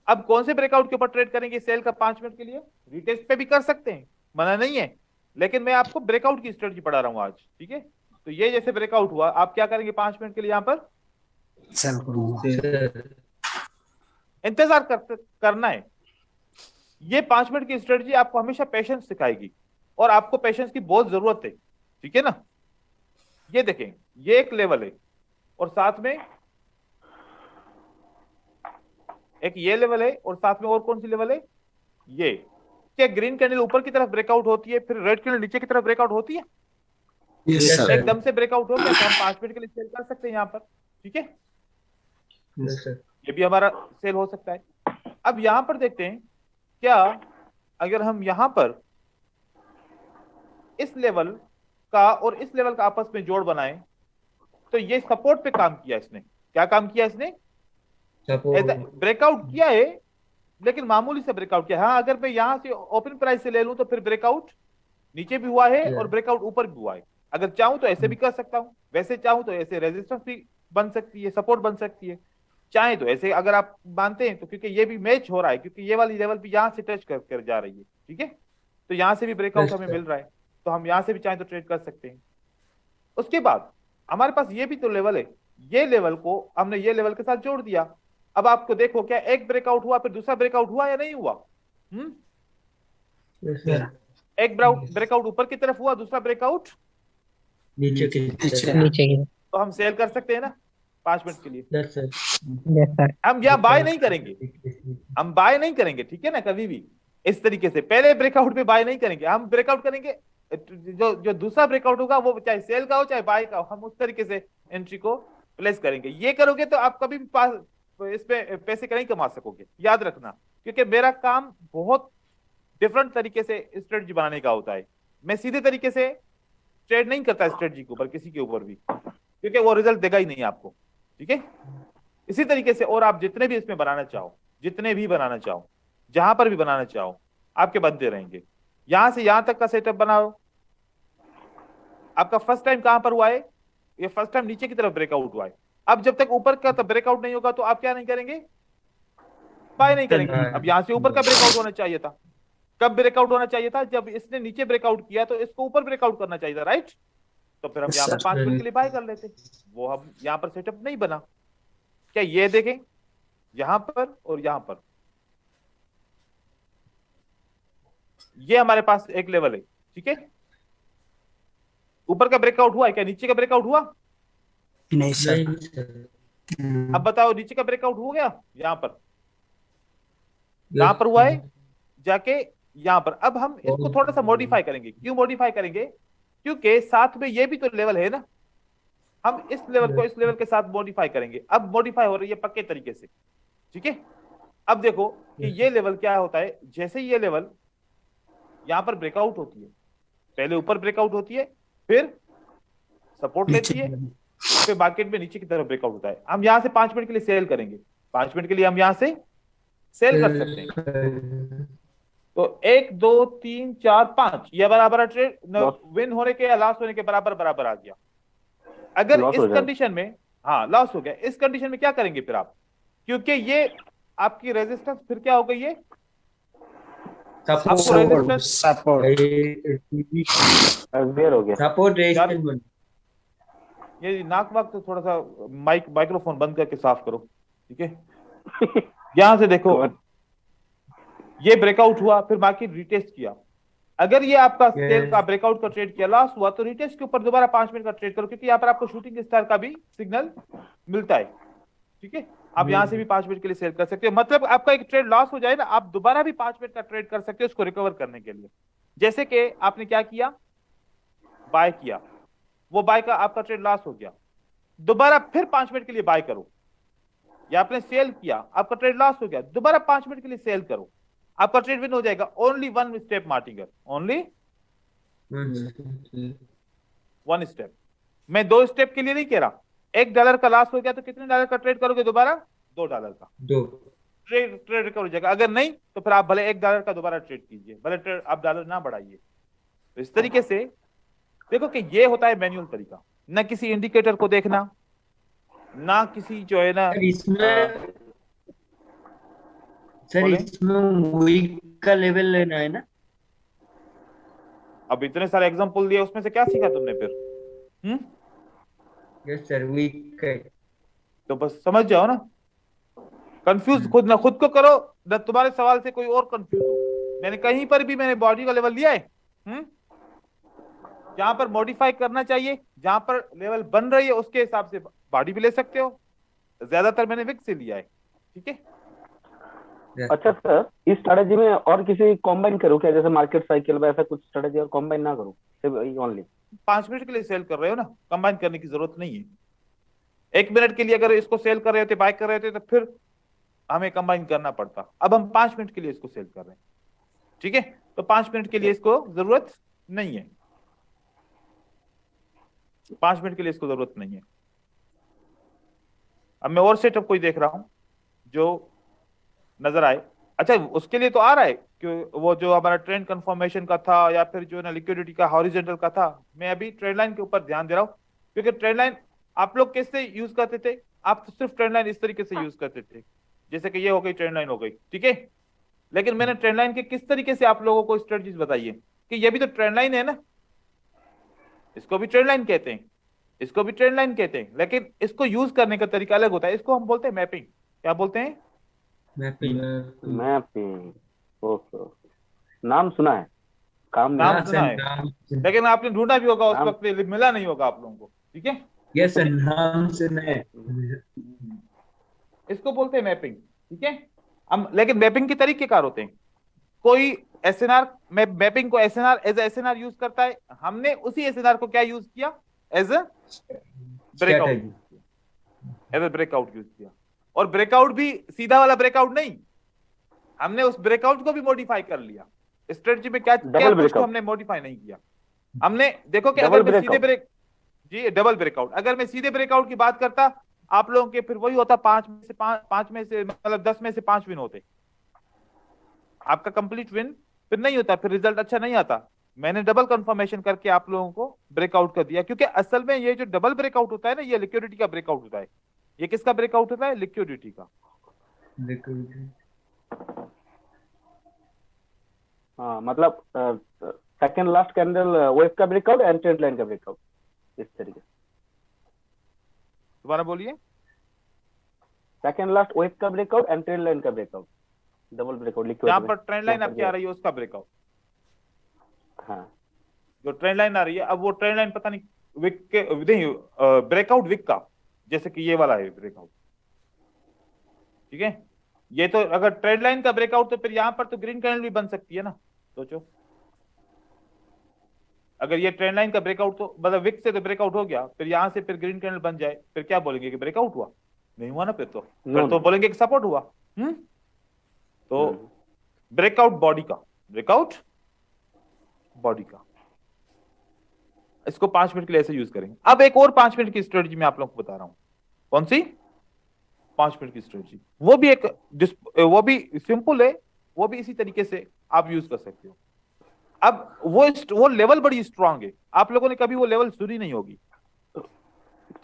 अब कौन से ब्रेकआउट के ऊपर ट्रेड करेंगे सेल का 5 मिनट के लिए, रीटेस्ट पे भी कर सकते हैं, मना नहीं है, लेकिन मैं आपको ब्रेकआउट की स्ट्रेटजी पढ़ा रहा हूं आज, ठीक है। तो ये जैसे ब्रेकआउट हुआ, आप क्या करेंगे 5 मिनट के लिए यहां पर सेल करूंगा। इंतजार करना है। ये 5 मिनट की स्ट्रेटजी आपको हमेशा पेशेंस सिखाएगी और आपको पेशेंस की बहुत जरूरत है, ठीक है ना। ये देखें, ये एक लेवल है और साथ में एक ये लेवल है और साथ में और कौन सी लेवल है, ये। क्या ग्रीन कैंडल ऊपर की तरफ ब्रेकआउट होती है फिर रेड कैंडल नीचे की तरफ ब्रेकआउट होती है? Yes sir. एकदम से ब्रेकआउट हो गया तो हम 5 मिनट के लिए सेल कर सकते हैं यहाँ पर, ठीक है। ये भी हमारा सेल हो सकता है। अब यहां पर देखते हैं, क्या अगर हम यहां पर इस लेवल का और इस लेवल का आपस में जोड़ बनाएं तो ये सपोर्ट पे काम किया इसने, क्या काम किया इसने, ब्रेकआउट किया है लेकिन मामूली से ब्रेकआउट किया। हाँ, अगर मैं यहां से ओपन प्राइस से ले लूं तो फिर ब्रेकआउट नीचे भी हुआ है और ब्रेकआउट ऊपर भी हुआ है। अगर चाहूं तो ऐसे भी कर सकता हूं, वैसे चाहूं तो ऐसे रेजिस्टेंस भी बन सकती है, सपोर्ट बन सकती है। चाहे तो ऐसे अगर आप मानते हैं तो, क्योंकि ये भी मैच हो रहा है, क्योंकि ये वाली लेवल भी यहाँ से टच कर जा रही है, ठीक है, तो यहाँ से भी ब्रेकआउट Yes, हमें sir. मिल रहा है, तो हम यहाँ से भी चाहे तो ट्रेड कर सकते हैं। उसके बाद हमारे पास ये भी तो लेवल है, ये लेवल को हमने ये लेवल के साथ जोड़ दिया। अब आपको देखो क्या एक ब्रेकआउट हुआ फिर दूसरा ब्रेकआउट हुआ या नहीं हुआ? Yes, sir. एक ब्रेकआउट ऊपर की तरफ हुआ, दूसरा ब्रेकआउट नीचे की नीचे। तरफ। नीचे की। तो हम सेल कर सकते हैं ना 5 मिनट के लिए। Yes, sir. Yes sir. हम यहाँ बाय नहीं करेंगे, हम बाय नहीं करेंगे, ठीक है ना, कभी भी इस तरीके से पहले ब्रेकआउट पे बाय नहीं करेंगे, हम ब्रेकआउट करेंगे, जो जो दूसरा ब्रेकआउट होगा वो चाहे सेल का हो चाहे बाय का हो, हम उस तरीके से एंट्री को प्लेस करेंगे। ये करोगे तो आप कभी भी पास इस पे पैसे नहीं कमा सकोगे, याद रखना, क्योंकि मेरा काम बहुत डिफरेंट तरीके से स्ट्रेटजी बनाने का होता है। मैं सीधे तरीके से ट्रेड नहीं करता स्ट्रेटजी के ऊपर, किसी के ऊपर भी, क्योंकि वो रिजल्ट देगा ही नहीं आपको, ठीक है। इसी तरीके से और आप जितने भी इसमें बनाना चाहो, जितने भी बनाना चाहो, जहां पर भी बनाना चाहो, आपके बनते रहेंगे। यहां से यहां तक का सेटअप बनाओ। आपका फर्स्ट टाइम कहां पर हुआ है? ये फर्स्ट टाइम नीचे की तरफ ब्रेकआउट हुआ है। अब जब तक ऊपर का ब्रेकआउट नहीं होगा तो आप क्या नहीं करेंगे? बाय नहीं करेंगे। अब यहां से ऊपर का ब्रेकआउट होना चाहिए था। कब ब्रेकआउट होना चाहिए था? जब इसने नीचे ब्रेकआउट किया तो इसको ऊपर ब्रेकआउट करना चाहिए था, राइट? तो फिर हम Yes, यहाँ पर sir. 5 मिनट के लिए बाय कर लेते। वो हम यहाँ पर सेटअप नहीं बना। क्या ये देखें, यहां पर और यहां पर ये हमारे पास एक लेवल है, ठीक है। ऊपर का ब्रेकआउट हुआ है क्या? नीचे का ब्रेकआउट हुआ? नहीं सर। नहीं सर। अब बताओ नीचे का ब्रेकआउट हो गया? यहां पर कहां पर हुआ है? जाके यहां पर। अब हम इसको थोड़ा सा मॉडिफाई करेंगे। क्यों मॉडिफाई करेंगे? क्योंकि साथ में ये भी तो लेवल है ना, हम इस लेवल को इस लेवल के साथ मॉडिफाई करेंगे। अब मॉडिफाई हो रही है पक्के तरीके से, ठीक है। अब देखो कि ये लेवल क्या होता है। जैसे ये लेवल यहां पर ब्रेकआउट होती है, पहले ऊपर ब्रेकआउट होती है, फिर सपोर्ट लेती है, फिर मार्केट में नीचे की तरफ ब्रेकआउट होता है। हम यहां से 5 मिनट के लिए सेल करेंगे। 5 मिनट के लिए हम यहां से सेल कर सकते हैं। तो 1 2 3 4 5 ये बराबर ट्रेड विन होने के या लॉस होने के बराबर बराबर आ गया। अगर Loss इस हो जाए। कंडीशन में, हाँ लॉस हो गया, इस कंडीशन में क्या करेंगे फिर आप? क्योंकि ये आपकी रेजिस्टेंस फिर क्या हो गई है? आपको रेजिस्टेंस सपोर्ट। क्लियर हो गया। सपोर्ट रेजिस्टेंस बन। ये नाक वाक तो थोड़ा सा माइक्रोफोन बंद करके साफ करो, ठीक है। यहां से देखो, ये ब्रेकआउट हुआ, फिर मार्केट रिटेस्ट किया। अगर ये आपका सेल का ब्रेकआउट का ट्रेड किया, लॉस हुआ, तो रिटेस्ट के ऊपर दोबारा 5 मिनट का ट्रेड करो, क्योंकि यहाँ पर आपको शूटिंग स्टार का भी सिग्नल मिलता है, ठीक है। आप यहाँ से भी 5 मिनट के लिए सेल कर सकते हो। मतलब आपका एक ट्रेड लॉस हो जाए ना, आप दोबारा भी 5 मिनट का ट्रेड कर सकते हो उसको रिकवर करने के लिए। जैसे कि आपने क्या किया, बाय किया, वो बाय का आपका ट्रेड लॉस हो गया, दोबारा फिर 5 मिनट के लिए बाय करो। या आपने सेल किया, आपका ट्रेड लॉस हो गया, दोबारा 5 मिनट के लिए सेल करो, आपका ट्रेड विन हो जाएगा। Only 1 step martingale, only 1 step. मैं 2 स्टेप के लिए नहीं कह रहा। $1 का लॉस हो गया तो कितने डॉलर का ट्रेड करोगे दोबारा? $2 का ट्रेड रिकवर हो जाएगा। अगर नहीं तो फिर आप भले $1 का दोबारा ट्रेड कीजिए, भले ट्रेड आप डॉलर ना बढ़ाइए। तो इस तरीके से देखो कि ये होता है मैनुअल तरीका, ना किसी इंडिकेटर को देखना, ना किसी जो है ना इसमें सर बोले? इसमें वीक का लेवल लेना है ना। अब इतने सारे एग्जांपल दिए, उसमें से क्या सीखा तुमने फिर? यस सर, वीक का। तो बस समझ जाओ ना, कंफ्यूज खुद ना खुद को करो ना तुम्हारे सवाल से कोई और कंफ्यूज हो। मैंने कहीं पर भी मैंने बॉडी का लेवल लिया है? जहां पर मॉडिफाई करना चाहिए, जहां पर लेवल बन रही है उसके हिसाब से बॉडी भी ले सकते हो। ज्यादातर मैंने विक से लिया है, ठीक है। अच्छा सर, इस स्ट्रेटेजी में और किसी कॉम्बाइन करूँ क्या? जैसे मार्केट साइकिल में ऐसा कुछ स्ट्रेटेजी और कॉम्बाइन ना करूँ, सिर्फ ओनली 5 मिनट के लिए सेल कर रहे हो ना, कंबाइन करने की जरूरत नहीं है। 1 मिनट के लिए अगर इसको सेल कर रहे होते, बाय कर रहे होते, तो फिर हमें कंबाइन करना पड़ता। अब हम 5 मिनट के लिए इसको सेल कर रहे हैं, ठीक है। तो 5 मिनट के लिए इसको जरूरत नहीं है, 5 मिनट के लिए इसको जरूरत नहीं है। अब मैं और सेटअप कोई देख रहा हूं जो नजर आए। अच्छा, उसके लिए तो आ रहा है कि वो जो हमारा ट्रेंड कंफर्मेशन का था या फिर जो ना लिक्विडिटी का हॉरिजॉन्टल का था। मैं अभी ट्रेंड लाइन के ऊपर ध्यान दे रहा हूं, क्योंकि ट्रेंड लाइन आप लोग कैसे यूज करते थे? आप तो सिर्फ ट्रेंड लाइन इस तरीके से यूज करते थे, जैसे कि ये हो गई ट्रेंड लाइन हो गई, ठीक है। लेकिन मैंने ट्रेंड लाइन के किस तरीके से आप लोगों को स्ट्रेटजीज बताई है कि ये भी तो ट्रेंड लाइन है ना, इसको भी ट्रेंड लाइन कहते हैं, इसको भी ट्रेंड लाइन कहते हैं, लेकिन इसको यूज करने का तरीका अलग होता है। इसको हम बोलते हैं मैपिंग। क्या बोलते हैं? मैपिंग। मैपिंग। ओके ओके, नाम सुना है, काम नहीं। नाम हाँ सुना सर, है, नाम। लेकिन आपने ढूंढा भी होगा उस नाम। वक्त, मिला नहीं होगा आप लोगों को, ठीक है। यस सर, नाम सुना है। इसको बोलते हैं मैपिंग, ठीक है। हम लेकिन मैपिंग के तरीके कार होते हैं। कोई एसएनआर मैपिंग को एसएनआर एज एसएनआर यूज करता है, हमने उसी एसएनआर को क्या यूज किया? As a breakout, strategy. As a breakout use किया। और ब्रेकआउट भी सीधा वाला ब्रेकआउट नहीं, हमने उस ब्रेकआउट को भी मॉडिफाई कर लिया। स्ट्रेटजी में क्या क्या डबल कुछ ब्रेकआउट। हमने मॉडिफाई नहीं किया। हमने देखो कि डबल अगर मैं सीधे ब्रेकआउट। जी डबल ब्रेकआउट, अगर मैं सीधे ब्रेकआउट की बात करता, आप लोगों के फिर वही होता, पांच में से मतलब 10 में से 5 विन होते, आपका कंप्लीट विन फिर नहीं होता, फिर रिजल्ट अच्छा नहीं आता। मैंने डबल कंफर्मेशन करके आप लोगों को ब्रेकआउट कर दिया, क्योंकि असल में ये जो डबल ब्रेकआउट होता है ना, ये लिक्विडिटी का ब्रेकआउट होता है। ये किसका ब्रेकआउट होता है? लिक्विडिटी का। हाँ मतलब सेकंड लास्ट कैंडल वेव का ब्रेकआउट एंड ट्रेंड लाइन का ब्रेकआउट, इस तरीके से। दोबारा बोलिए। सेकंड लास्ट वेव का ब्रेकआउट एंड ट्रेंड लाइन का ब्रेकआउट, डबल ब्रेकआउट लिक्विड जहां में। पर ट्रेंड लाइन आपकी आ रही है उसका ब्रेकआउट, हाँ जो ट्रेंड लाइन आ रही है, अब वो ट्रेंड लाइन पता नहीं विक के नहीं, ब्रेकआउट विक का, जैसे कि ये वाला है ब्रेकआउट, ठीक है। ये तो अगर ट्रेंड लाइन का ब्रेकआउट, तो फिर यहां पर तो ग्रीन कैंडल भी बन सकती है ना, सोचो। अगर ये ट्रेंड लाइन का ब्रेकआउट, तो मतलब विक से तो ब्रेकआउट हो गया, फिर यहां से फिर ग्रीन कैंडल बन जाए, फिर क्या बोलेंगे कि ब्रेकआउट हुआ? नहीं हुआ ना, फिर तो बोलेंगे कि सपोर्ट हुआ। तो ब्रेकआउट बॉडी का, ब्रेकआउट बॉडी का, इसको 5 मिनट के लिए ऐसे यूज करेंगे। अब एक और 5 मिनट की स्ट्रेटजी मैं आप लोगों को बता रहा हूं। कौन सी 5 मिनट की स्ट्रेटजी? वो भी सिंपल है, वो भी इसी तरीके से आप यूज कर सकते हो। अब वो लेवल बड़ी स्ट्रांग है, आप लोगों ने कभी वो लेवल सुनी नहीं होगी,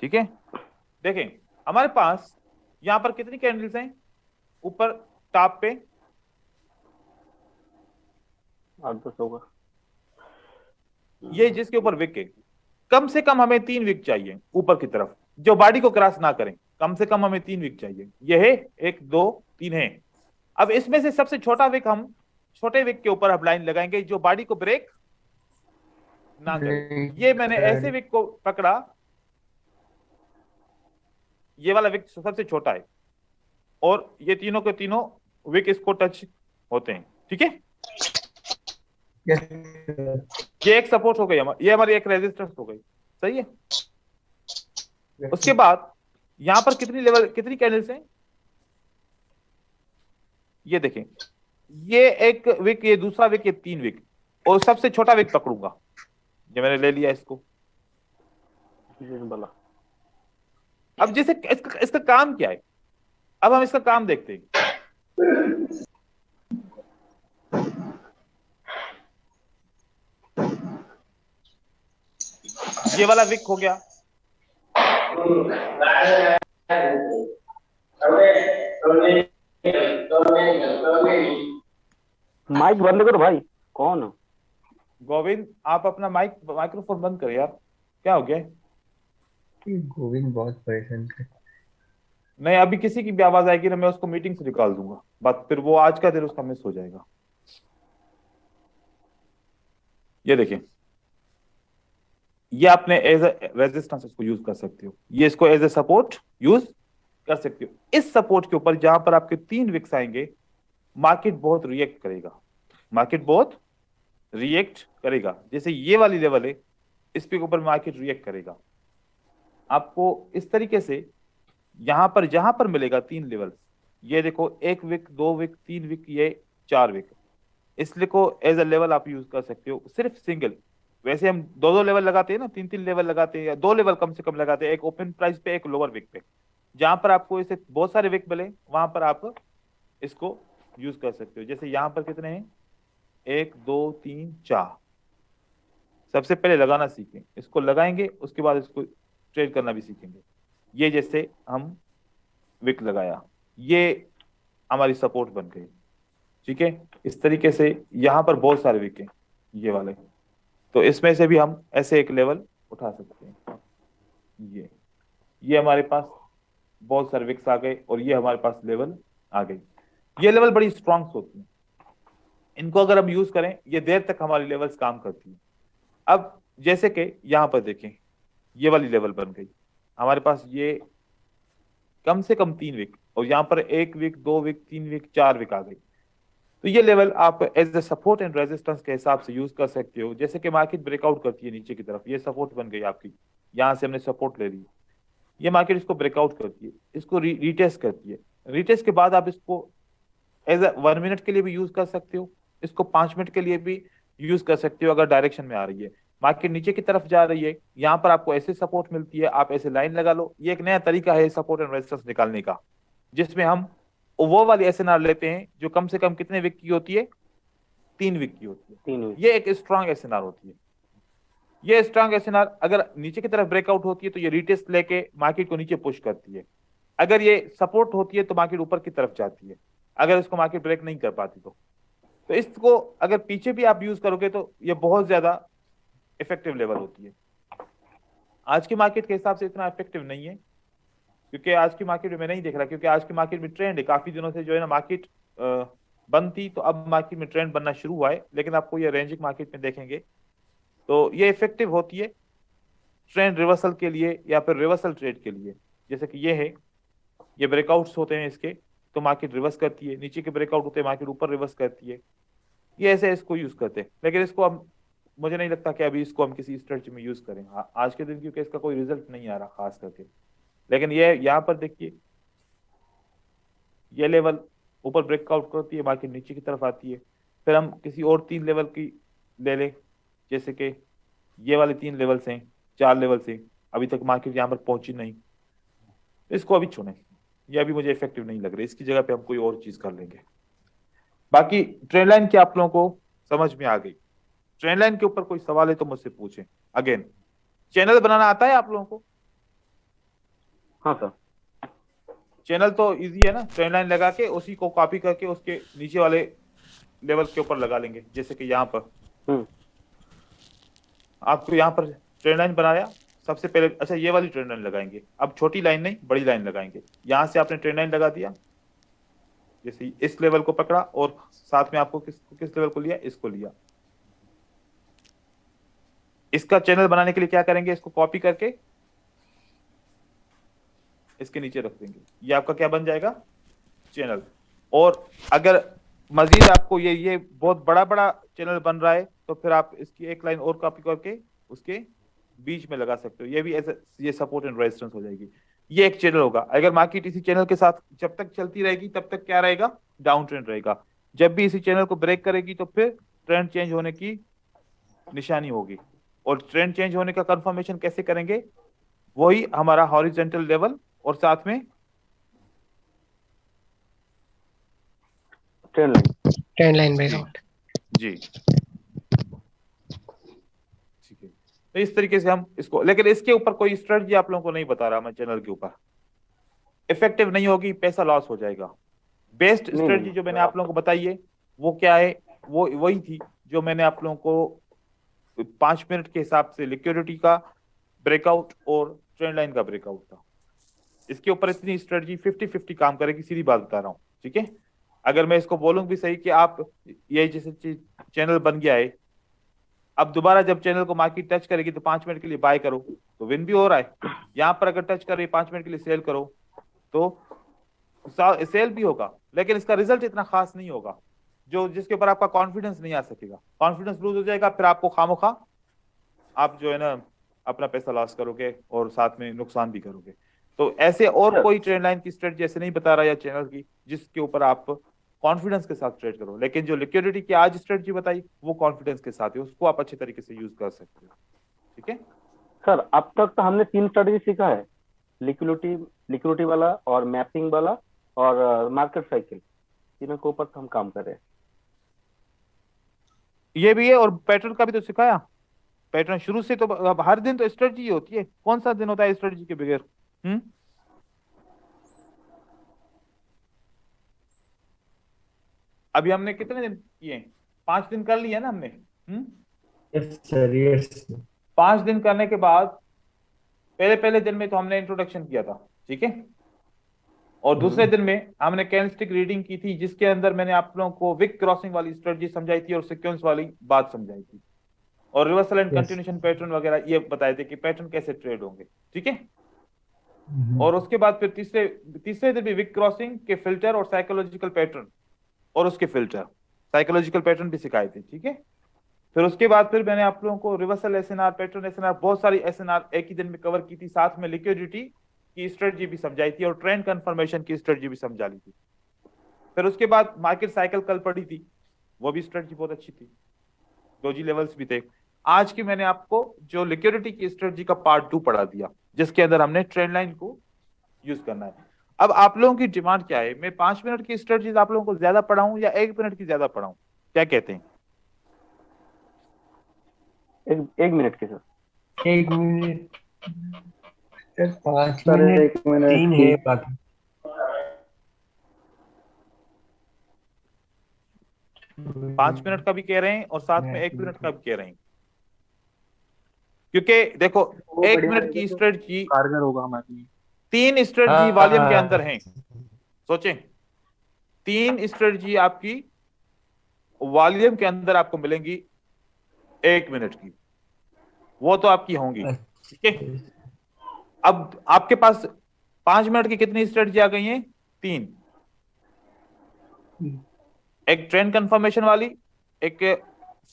ठीक है। देखें, हमारे पास यहां पर कितनी कैंडल्स हैं ऊपर टॉप पे? 8-10 होगा। ये जिसके ऊपर विक है, कम से कम हमें 3 विक चाहिए ऊपर की तरफ, जो बॉडी को क्रॉस ना करें। कम से कम हमें 3 विक चाहिए। ये है 1 2 3 है। अब इसमें से सबसे छोटा विक, हम छोटे विक के ऊपर अब लाइन लगाएंगे जो बॉडी को ब्रेक ना करे। ये मैंने ऐसे विक को पकड़ा, ये वाला विक सबसे छोटा है, और ये तीनों के तीनों विक इसको टच होते हैं, ठीक है। ये एक सपोर्ट हो गई, ये हमारी एक रेजिस्टेंस हो गई, सही है। उसके बाद यहां पर कितनी कैंडल्स हैं? ये देखें, ये एक विक, ये दूसरा विक, ये 3 विक, और सबसे छोटा विक पकड़ूंगा, ये मैंने ले लिया इसको। अब जैसे इसका काम क्या है, अब हम इसका काम देखते हैं। ये वाला विक हो गया, माइक बंद करो भाई। कौन? गोविंद, आप अपना माइक्रोफोन बंद करो यार, क्या हो गया? गोविंद बहुत परेशान है। नहीं, अभी किसी की भी आवाज आएगी ना, मैं उसको मीटिंग से निकाल दूंगा, बात फिर वो आज का दिन उसका मिस हो जाएगा। ये देखिए, ये आपने एज ए रेजिस्टेंस इसको यूज कर सकते हो, ये इसको एज ए सपोर्ट यूज कर सकते हो। इस सपोर्ट के ऊपर जहां पर आपके 3 विक्स आएंगे, मार्केट बहुत रिएक्ट करेगा, मार्केट बहुत रिएक्ट करेगा। जैसे ये वाली लेवल है, इस पे ऊपर मार्केट रिएक्ट करेगा। आपको इस तरीके से यहां पर जहां पर मिलेगा 3 लेवल, ये देखो 1 विक 2 विक 3 विक, ये 4 विक, इसलिए को एज अ लेवल आप यूज कर सकते हो, सिर्फ सिंगल। वैसे हम 2 लेवल लगाते हैं ना, 3 लेवल लगाते हैं, या 2 लेवल कम से कम लगाते हैं, एक ओपन प्राइस पे, एक लोअर विक पे। जहां पर आपको इसे बहुत सारे विक मिले, वहां पर आप इसको यूज कर सकते हो। जैसे यहां पर कितने हैं? 1 2 3 4। सबसे पहले लगाना सीखें, इसको लगाएंगे, उसके बाद इसको ट्रेड करना भी सीखेंगे। ये जैसे हम विक लगाया, ये हमारी सपोर्ट बन गई। ठीक है, इस तरीके से यहाँ पर बहुत सारे विक हैं ये वाले, तो इसमें से भी हम ऐसे एक लेवल उठा सकते हैं। ये हमारे पास बहुत सारे विक्स आ गए और ये हमारे पास लेवल आ गई। ये लेवल बड़ी स्ट्रांग होती है, इनको अगर हम यूज करें ये देर तक हमारी लेवल्स काम करती है। अब जैसे कि यहाँ पर देखें, ये वाली लेवल बन गई हमारे पास, ये कम से कम 3 विक, और यहाँ पर 1 विक, 2 विक, 3 विक, 4 विक आ गई। तो ये लेवल आप as a support and resistance के हिसाब से यूज कर सकते हो। जैसे कि मार्केट ब्रेकआउट करती है नीचे की तरफ, ये सपोर्ट बन गई आपकी, यहाँ से हमने सपोर्ट ले ली, ये मार्केट इसको ब्रेकआउट करती है, इसको रीटेस्ट करती है। रीटेस्ट के बाद आप इसको एज ए 1 मिनट के लिए भी यूज कर सकते हो, इसको 5 मिनट के लिए भी यूज कर सकते हो अगर डायरेक्शन में आ रही है। मार्केट नीचे की तरफ जा रही है, यहाँ पर आपको ऐसे सपोर्ट मिलती है, आप ऐसे लाइन लगा लो। ये एक नया तरीका है सपोर्ट एंड रेजिस्टेंस निकालने का, जिसमें हम वो वाली एसएनआर लेते हैं जो कम से कम कितने विक की होती है, 3 विक की होती है। 3 विक, ये एक स्ट्रांग एसएनआर होती है। ये स्ट्रांग एसएनआर अगर नीचे की तरफ ब्रेकआउट होती है तो ये रीटेस्ट लेके मार्केट को नीचे पुश करती है। अगर ये सपोर्ट होती है तो मार्केट ऊपर की तरफ जाती है, अगर इसको मार्केट ब्रेक नहीं कर पाती तो इसको अगर पीछे भी आप यूज करोगे तो ये बहुत ज्यादा इफेक्टिव लेवल होती है। आज की मार्केट के हिसाब से इतना इफेक्टिव नहीं है, क्योंकि आज की मार्केट में मैं नहीं देख रहा, क्योंकि आज की मार्केट में ट्रेंड है, काफी दिनों से जो है ना मार्केट बंद थी, तो अब मार्केट में ट्रेंड बनना शुरू हुआ है। लेकिन आपको ये रेंजिंग मार्केट में देखेंगे तो ये इफेक्टिव होती है ट्रेंड रिवर्सल के लिए या फिर रिवर्सल ट्रेड के लिए। जैसे कि ये है, ये ब्रेकआउट्स होते हैं इसके तो मार्केट रिवर्स करती है, नीचे के ब्रेकआउट होते हैं मार्केट ऊपर रिवर्स करती है। ये ऐसे इसको यूज करते हैं, लेकिन इसको हम, मुझे नहीं लगता कि अभी इसको हम किसी स्ट्रेटजी में यूज करें आज के दिन, क्योंकि इसका कोई रिजल्ट नहीं आ रहा खास करके। लेकिन ये यहाँ पर देखिए, ये लेवल ऊपर ब्रेकआउट करती है, मार्केट नीचे की तरफ आती है, फिर हम किसी और 3 लेवल की ले लें, जैसे कि ये वाले 3 लेवल्स हैं, 4 लेवल से अभी तक मार्केट यहाँ पर पहुंची नहीं, इसको अभी छोड़ें, ये अभी मुझे इफेक्टिव नहीं लग रहा, इसकी जगह पे हम कोई और चीज कर लेंगे। बाकी ट्रेंड लाइन की आप लोगों को समझ में आ गई। ट्रेंड लाइन के ऊपर कोई सवाल है तो मुझसे पूछें। अगेन, चैनल बनाना आता है आप लोगों को? हाँ सर। चैनल तो इजी है ना, ट्रेंड लाइन लगा के उसी को कॉपी करके उसके नीचे वाले लेवल के ऊपर लगा लेंगे। जैसे कि यहाँ पर आपको यहाँ पर ट्रेंड लाइन बनाया, सबसे पहले अच्छा ये वाली ट्रेंड लाइन लगाएंगे, अब छोटी लाइन नहीं बड़ी लाइन लगाएंगे। यहाँ से आपने ट्रेंड लाइन लगा दिया, जैसे इस लेवल को पकड़ा और साथ में आपको किस लेवल को लिया, इसको लिया। इसका चैनल बनाने के लिए क्या करेंगे, इसको कॉपी करके इसके नीचे रख देंगे, ये आपका क्या बन जाएगा, चैनल। और अगर मजीद आपको ये बहुत बड़ा बड़ा चैनल बन रहा है तो फिर आप इसकी एक लाइन और कॉपी करके उसके बीच में लगा सकते हो, ये भी ऐसे ये सपोर्ट एंड रेजिस्टेंस हो जाएगी। ये एक चैनल होगा। अगर मार्केट इसी चैनल के साथ जब तक चलती रहेगी तब तक क्या रहेगा, डाउन ट्रेंड रहेगा। जब भी इसी चैनल को ब्रेक करेगी तो फिर ट्रेंड चेंज होने की निशानी होगी। और ट्रेंड चेंज होने का कंफर्मेशन कैसे करेंगे, वही हमारा हॉरिजॉन्टल लेवल और साथ में ट्रेंड लाइन ब्रेकआउट। जी ठीक है। तो इस तरीके से हम इसको, लेकिन इसके ऊपर कोई स्ट्रेटजी आप लोगों को नहीं बता रहा मैं चैनल के ऊपर, इफेक्टिव नहीं होगी, पैसा लॉस हो जाएगा। बेस्ट स्ट्रेटजी जो मैंने आप लोगों को बताई है वो क्या है, वो वही थी जो मैंने आप लोगों को 5 मिनट के हिसाब से लिक्विडिटी का ब्रेकआउट और ट्रेंड लाइन का ब्रेकआउट था। इसके ऊपर इतनी स्ट्रेटजी 50-50 काम करेगी, सीधी बात बता रहा हूँ। ठीक है, अगर मैं इसको बोलूं भी सही कि आप ये जैसे चैनल बन गया है, अब दोबारा जब चैनल को मार्केट टच करेगी तो 5 मिनट के लिए बाय करो तो विन भी हो रहा है, यहाँ पर अगर टच कर रही 5 मिनट के लिए सेल करो तो सेल भी होगा, लेकिन इसका रिजल्ट इतना खास नहीं होगा, जो जिसके ऊपर आपका कॉन्फिडेंस नहीं आ सकेगा, कॉन्फिडेंस लूज हो जाएगा, फिर आपको खामोखा आप जो है ना अपना पैसा लॉस करोगे और साथ में नुकसान भी करोगे। तो ऐसे और कोई ट्रेंड लाइन की स्ट्रेटजी ऐसे नहीं बता रहा या चैनल की जिसके ऊपर आप कॉन्फिडेंस के साथ ट्रेड करो, लेकिन जो लिक्विडिटी की आज स्ट्रेटजी बताई वो कॉन्फिडेंस के साथ है, उसको आप अच्छे तरीके से यूज कर सकते हो। ठीक है सर, अब तक तो हमने 3 स्ट्रेटजी सीखा है, लिक्विडिटी वाला और मैपिंग वाला और मार्केट साइकिल, तीनों के ऊपर हम काम कर रहे हैं। ये भी है और पैटर्न का भी तो सिखाया, पैटर्न शुरू से तो अब हर दिन तो स्ट्रेटजी होती है, कौन सा दिन होता है स्ट्रेटजी के बगैर? अभी हमने कितने दिन किए? 5 दिन कर लिए ना हमने। Yes sir, yes sir. 5 दिन करने के बाद पहले पहले दिन में तो हमने इंट्रोडक्शन किया था, ठीक है। और दूसरे दिन में हमने कैंडलस्टिक रीडिंग की थी, जिसके अंदर मैंने आप लोगों को विक क्रॉसिंग वाली स्ट्रेटजी समझाई थी और सीक्वेंस वाली बात समझाई थी, और reversal and Yes. Continuation pattern वगैरह ये बताए थे कि पैटर्न कैसे ट्रेड होंगे, ठीक है। और उसके बाद फिर तीसरे दिन भी विक क्रॉसिंग के फिल्टर और साइकोलॉजिकल पैटर्न और उसके फिल्टर साइकोलॉजिकल पैटर्न भी सिखाए थे, ठीक है। फिर उसके बाद फिर मैंने आप लोगों को रिवर्सल एसएनआर, पैटर्न एसएनआर, बहुत सारी एसएनआर एक ही दिन में कवर की थी, साथ में लिक्विडिटी की स्ट्रेटजी भी समझाई थी और ट्रेंड कंफर्मेशन की स्ट्रेटजी भी समझा ली थी। फिर उसके बाद मार्केट साइकिल कल पड़ी थी, वो भी स्ट्रेटजी बहुत अच्छी थी, डोजी लेवल्स भी थे। आज की मैंने आपको जो लिक्विडिटी की स्ट्रेटजी का पार्ट 2 पढ़ा दिया, जिसके अंदर हमने ट्रेंड लाइन को यूज करना है। अब आप लोगों की डिमांड क्या है, मैं 5 मिनट की स्ट्रेटजी आप लोगों को ज्यादा पढ़ाऊं या 1 मिनट की ज्यादा पढ़ाऊं, क्या कहते हैं? 1 मिनट के sir. 1 minute sir, 5 sir minute 1 minute 3 है बाकी। 5 मिनट का भी कह रहे हैं और साथ में 1 मिनट का भी कह रहे हैं, क्योंकि देखो 1 मिनट की स्ट्रेटजी कारगर होगा हमारे लिए। 3 स्ट्रेटजी वॉल्यूम के अंदर हैं। सोचें, 3 स्ट्रेटजी आपकी वॉल्यूम के अंदर आपको मिलेंगी 1 मिनट की, वो तो आपकी होंगी, ठीक है। अब आपके पास 5 मिनट की कितनी स्ट्रेटजी आ गई हैं? 3। एक ट्रेंड कंफर्मेशन वाली, एक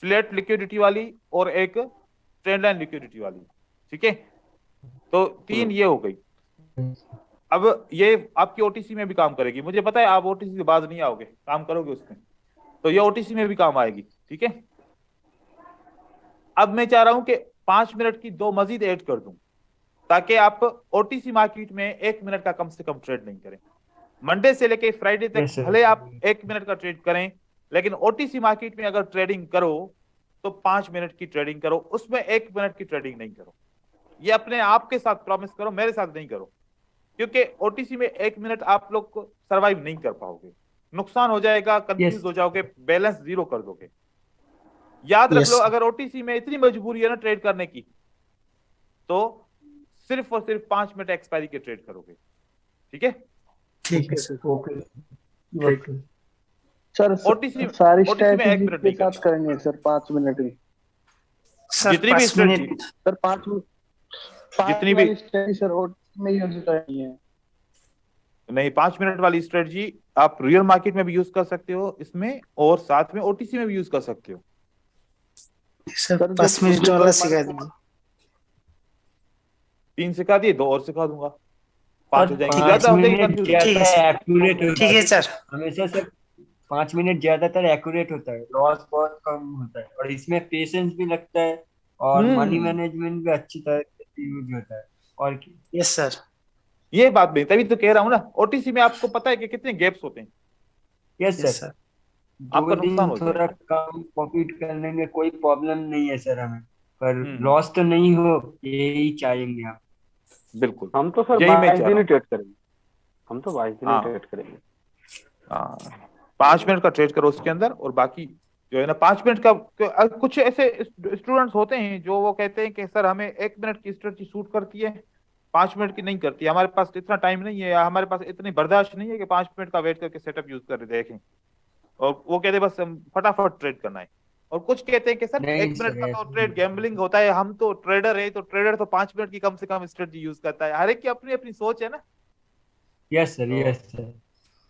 फ्लैट लिक्विडिटी वाली और एक ट्रेंड लाइन लिक्विडिटी वाली, ठीक है। तो 3 ये हो गई। अब ये आपकी ओटीसी में भी काम करेगी, मुझे पता है आप ओटीसी से बाज नहीं आओगे, काम करोगे उसमें, तो ये ओटीसी में भी काम आएगी, ठीक है। अब मैं चाह रहा हूं कि 5 मिनट की 2 मजीद ऐड कर दूं, ताकि आप ओटीसी मार्केट में 1 मिनट का कम से कम ट्रेड नहीं करें। मंडे से लेके फ्राइडे तक Yes, sir. भले आप 1 मिनट का ट्रेड करें, लेकिन ओटीसी मार्केट में अगर ट्रेडिंग करो तो 5 मिनट की ट्रेडिंग करो, उसमें 1 मिनट की ट्रेडिंग नहीं करो। ये अपने आप के साथ प्रॉमिस करो, मेरे साथ नहीं करो, क्योंकि ओटीसी में 1 मिनट आप लोग को सर्वाइव नहीं कर पाओगे, नुकसान हो जाएगा, कंफ्यूज हो जाओगे, बैलेंस जीरो कर दोगे। याद रख लो, अगर ओटीसी में इतनी मजबूरी है ना ट्रेड करने की, तो सिर्फ और सिर्फ 5 मिनट एक्सपायरी के ट्रेड करोगे, ठीक है। ठीक है सर। ओके सर ओटीसी सारी में 1 स्ट्रैटेजी मिनट के नहीं साथ करेंगे सर 5 मिनट की। सर जितनी भी 5 स्ट्रेटजी, मिनट सर 5 मिनट जितनी भी स्ट्रैटेजी सर ओटीसी में यूज करनी है। नहीं, 5 मिनट वाली स्ट्रेटजी आप रियल मार्केट में भी यूज कर सकते हो इसमें, और साथ में ओटीसी में भी यूज कर सकते हो। सर 5 मिनट वाला सिखा दीजिए। 3 सिखा दिए, 2 और सिखा दूंगा, 5 हो जाएंगे, 5 ज्यादा हो जाएगी मिनट कंफ्यूज। ज्यादा एक्यूरेट होता ठीक है सर। हमेशा सर 5 मिनट ज्यादातर एक्यूरेट होता है, लॉस बहुत कम होता है, और इसमें पेशेंस भी लगता है, और मनी मैनेजमेंट भी अच्छी तरह से यूज होता है। और यस सर। ये बात भी तभी तो कह रहा हूँ ना, ओटीसी में आपको पता है कि कितने गैप्स होते हैं। Yes yes sir, sir. आपका 2 दिन नुकसान हो थोड़ा जाएगा। कम प्रॉफिट करने में कोई प्रॉब्लम नहीं है सर हमें, पर हम्म। लॉस तो नहीं हो, यही चाहेंगे आप। बिल्कुल, हम तो सर यही मैं 22 चाह दिन रहा ही ट्रेड करेंगे, हम तो 22 दिन ही हाँ। ट्रेड करेंगे। हाँ, 5 मिनट का ट्रेड करो उसके अंदर, और बाकी जो है ना 5 मिनट का, कुछ ऐसे स्टूडेंट्स होते हैं जो वो कहते हैं कि सर हमें 1 मिनट की स्ट्रेटजी सूट करती है, 5 मिनट की नहीं करती, हमारे पास इतना टाइम नहीं है या हमारे पास इतनी बर्दाश्त नहीं है कि 5 मिनट का वेट करके सेटअप यूज कर देखें, और वो कहते हैं बस हम फटाफट ट्रेड करना है। और कुछ कहते हैं कि सर नहीं 1 मिनट सर, का तो ऐसा ट्रेड गैम्बलिंग होता है, हम तो ट्रेडर है, तो ट्रेडर तो 5 मिनट की कम से कम स्ट्रेटजी यूज करता है। हर एक की अपनी अपनी सोच है ना। Yes sir, yes sir.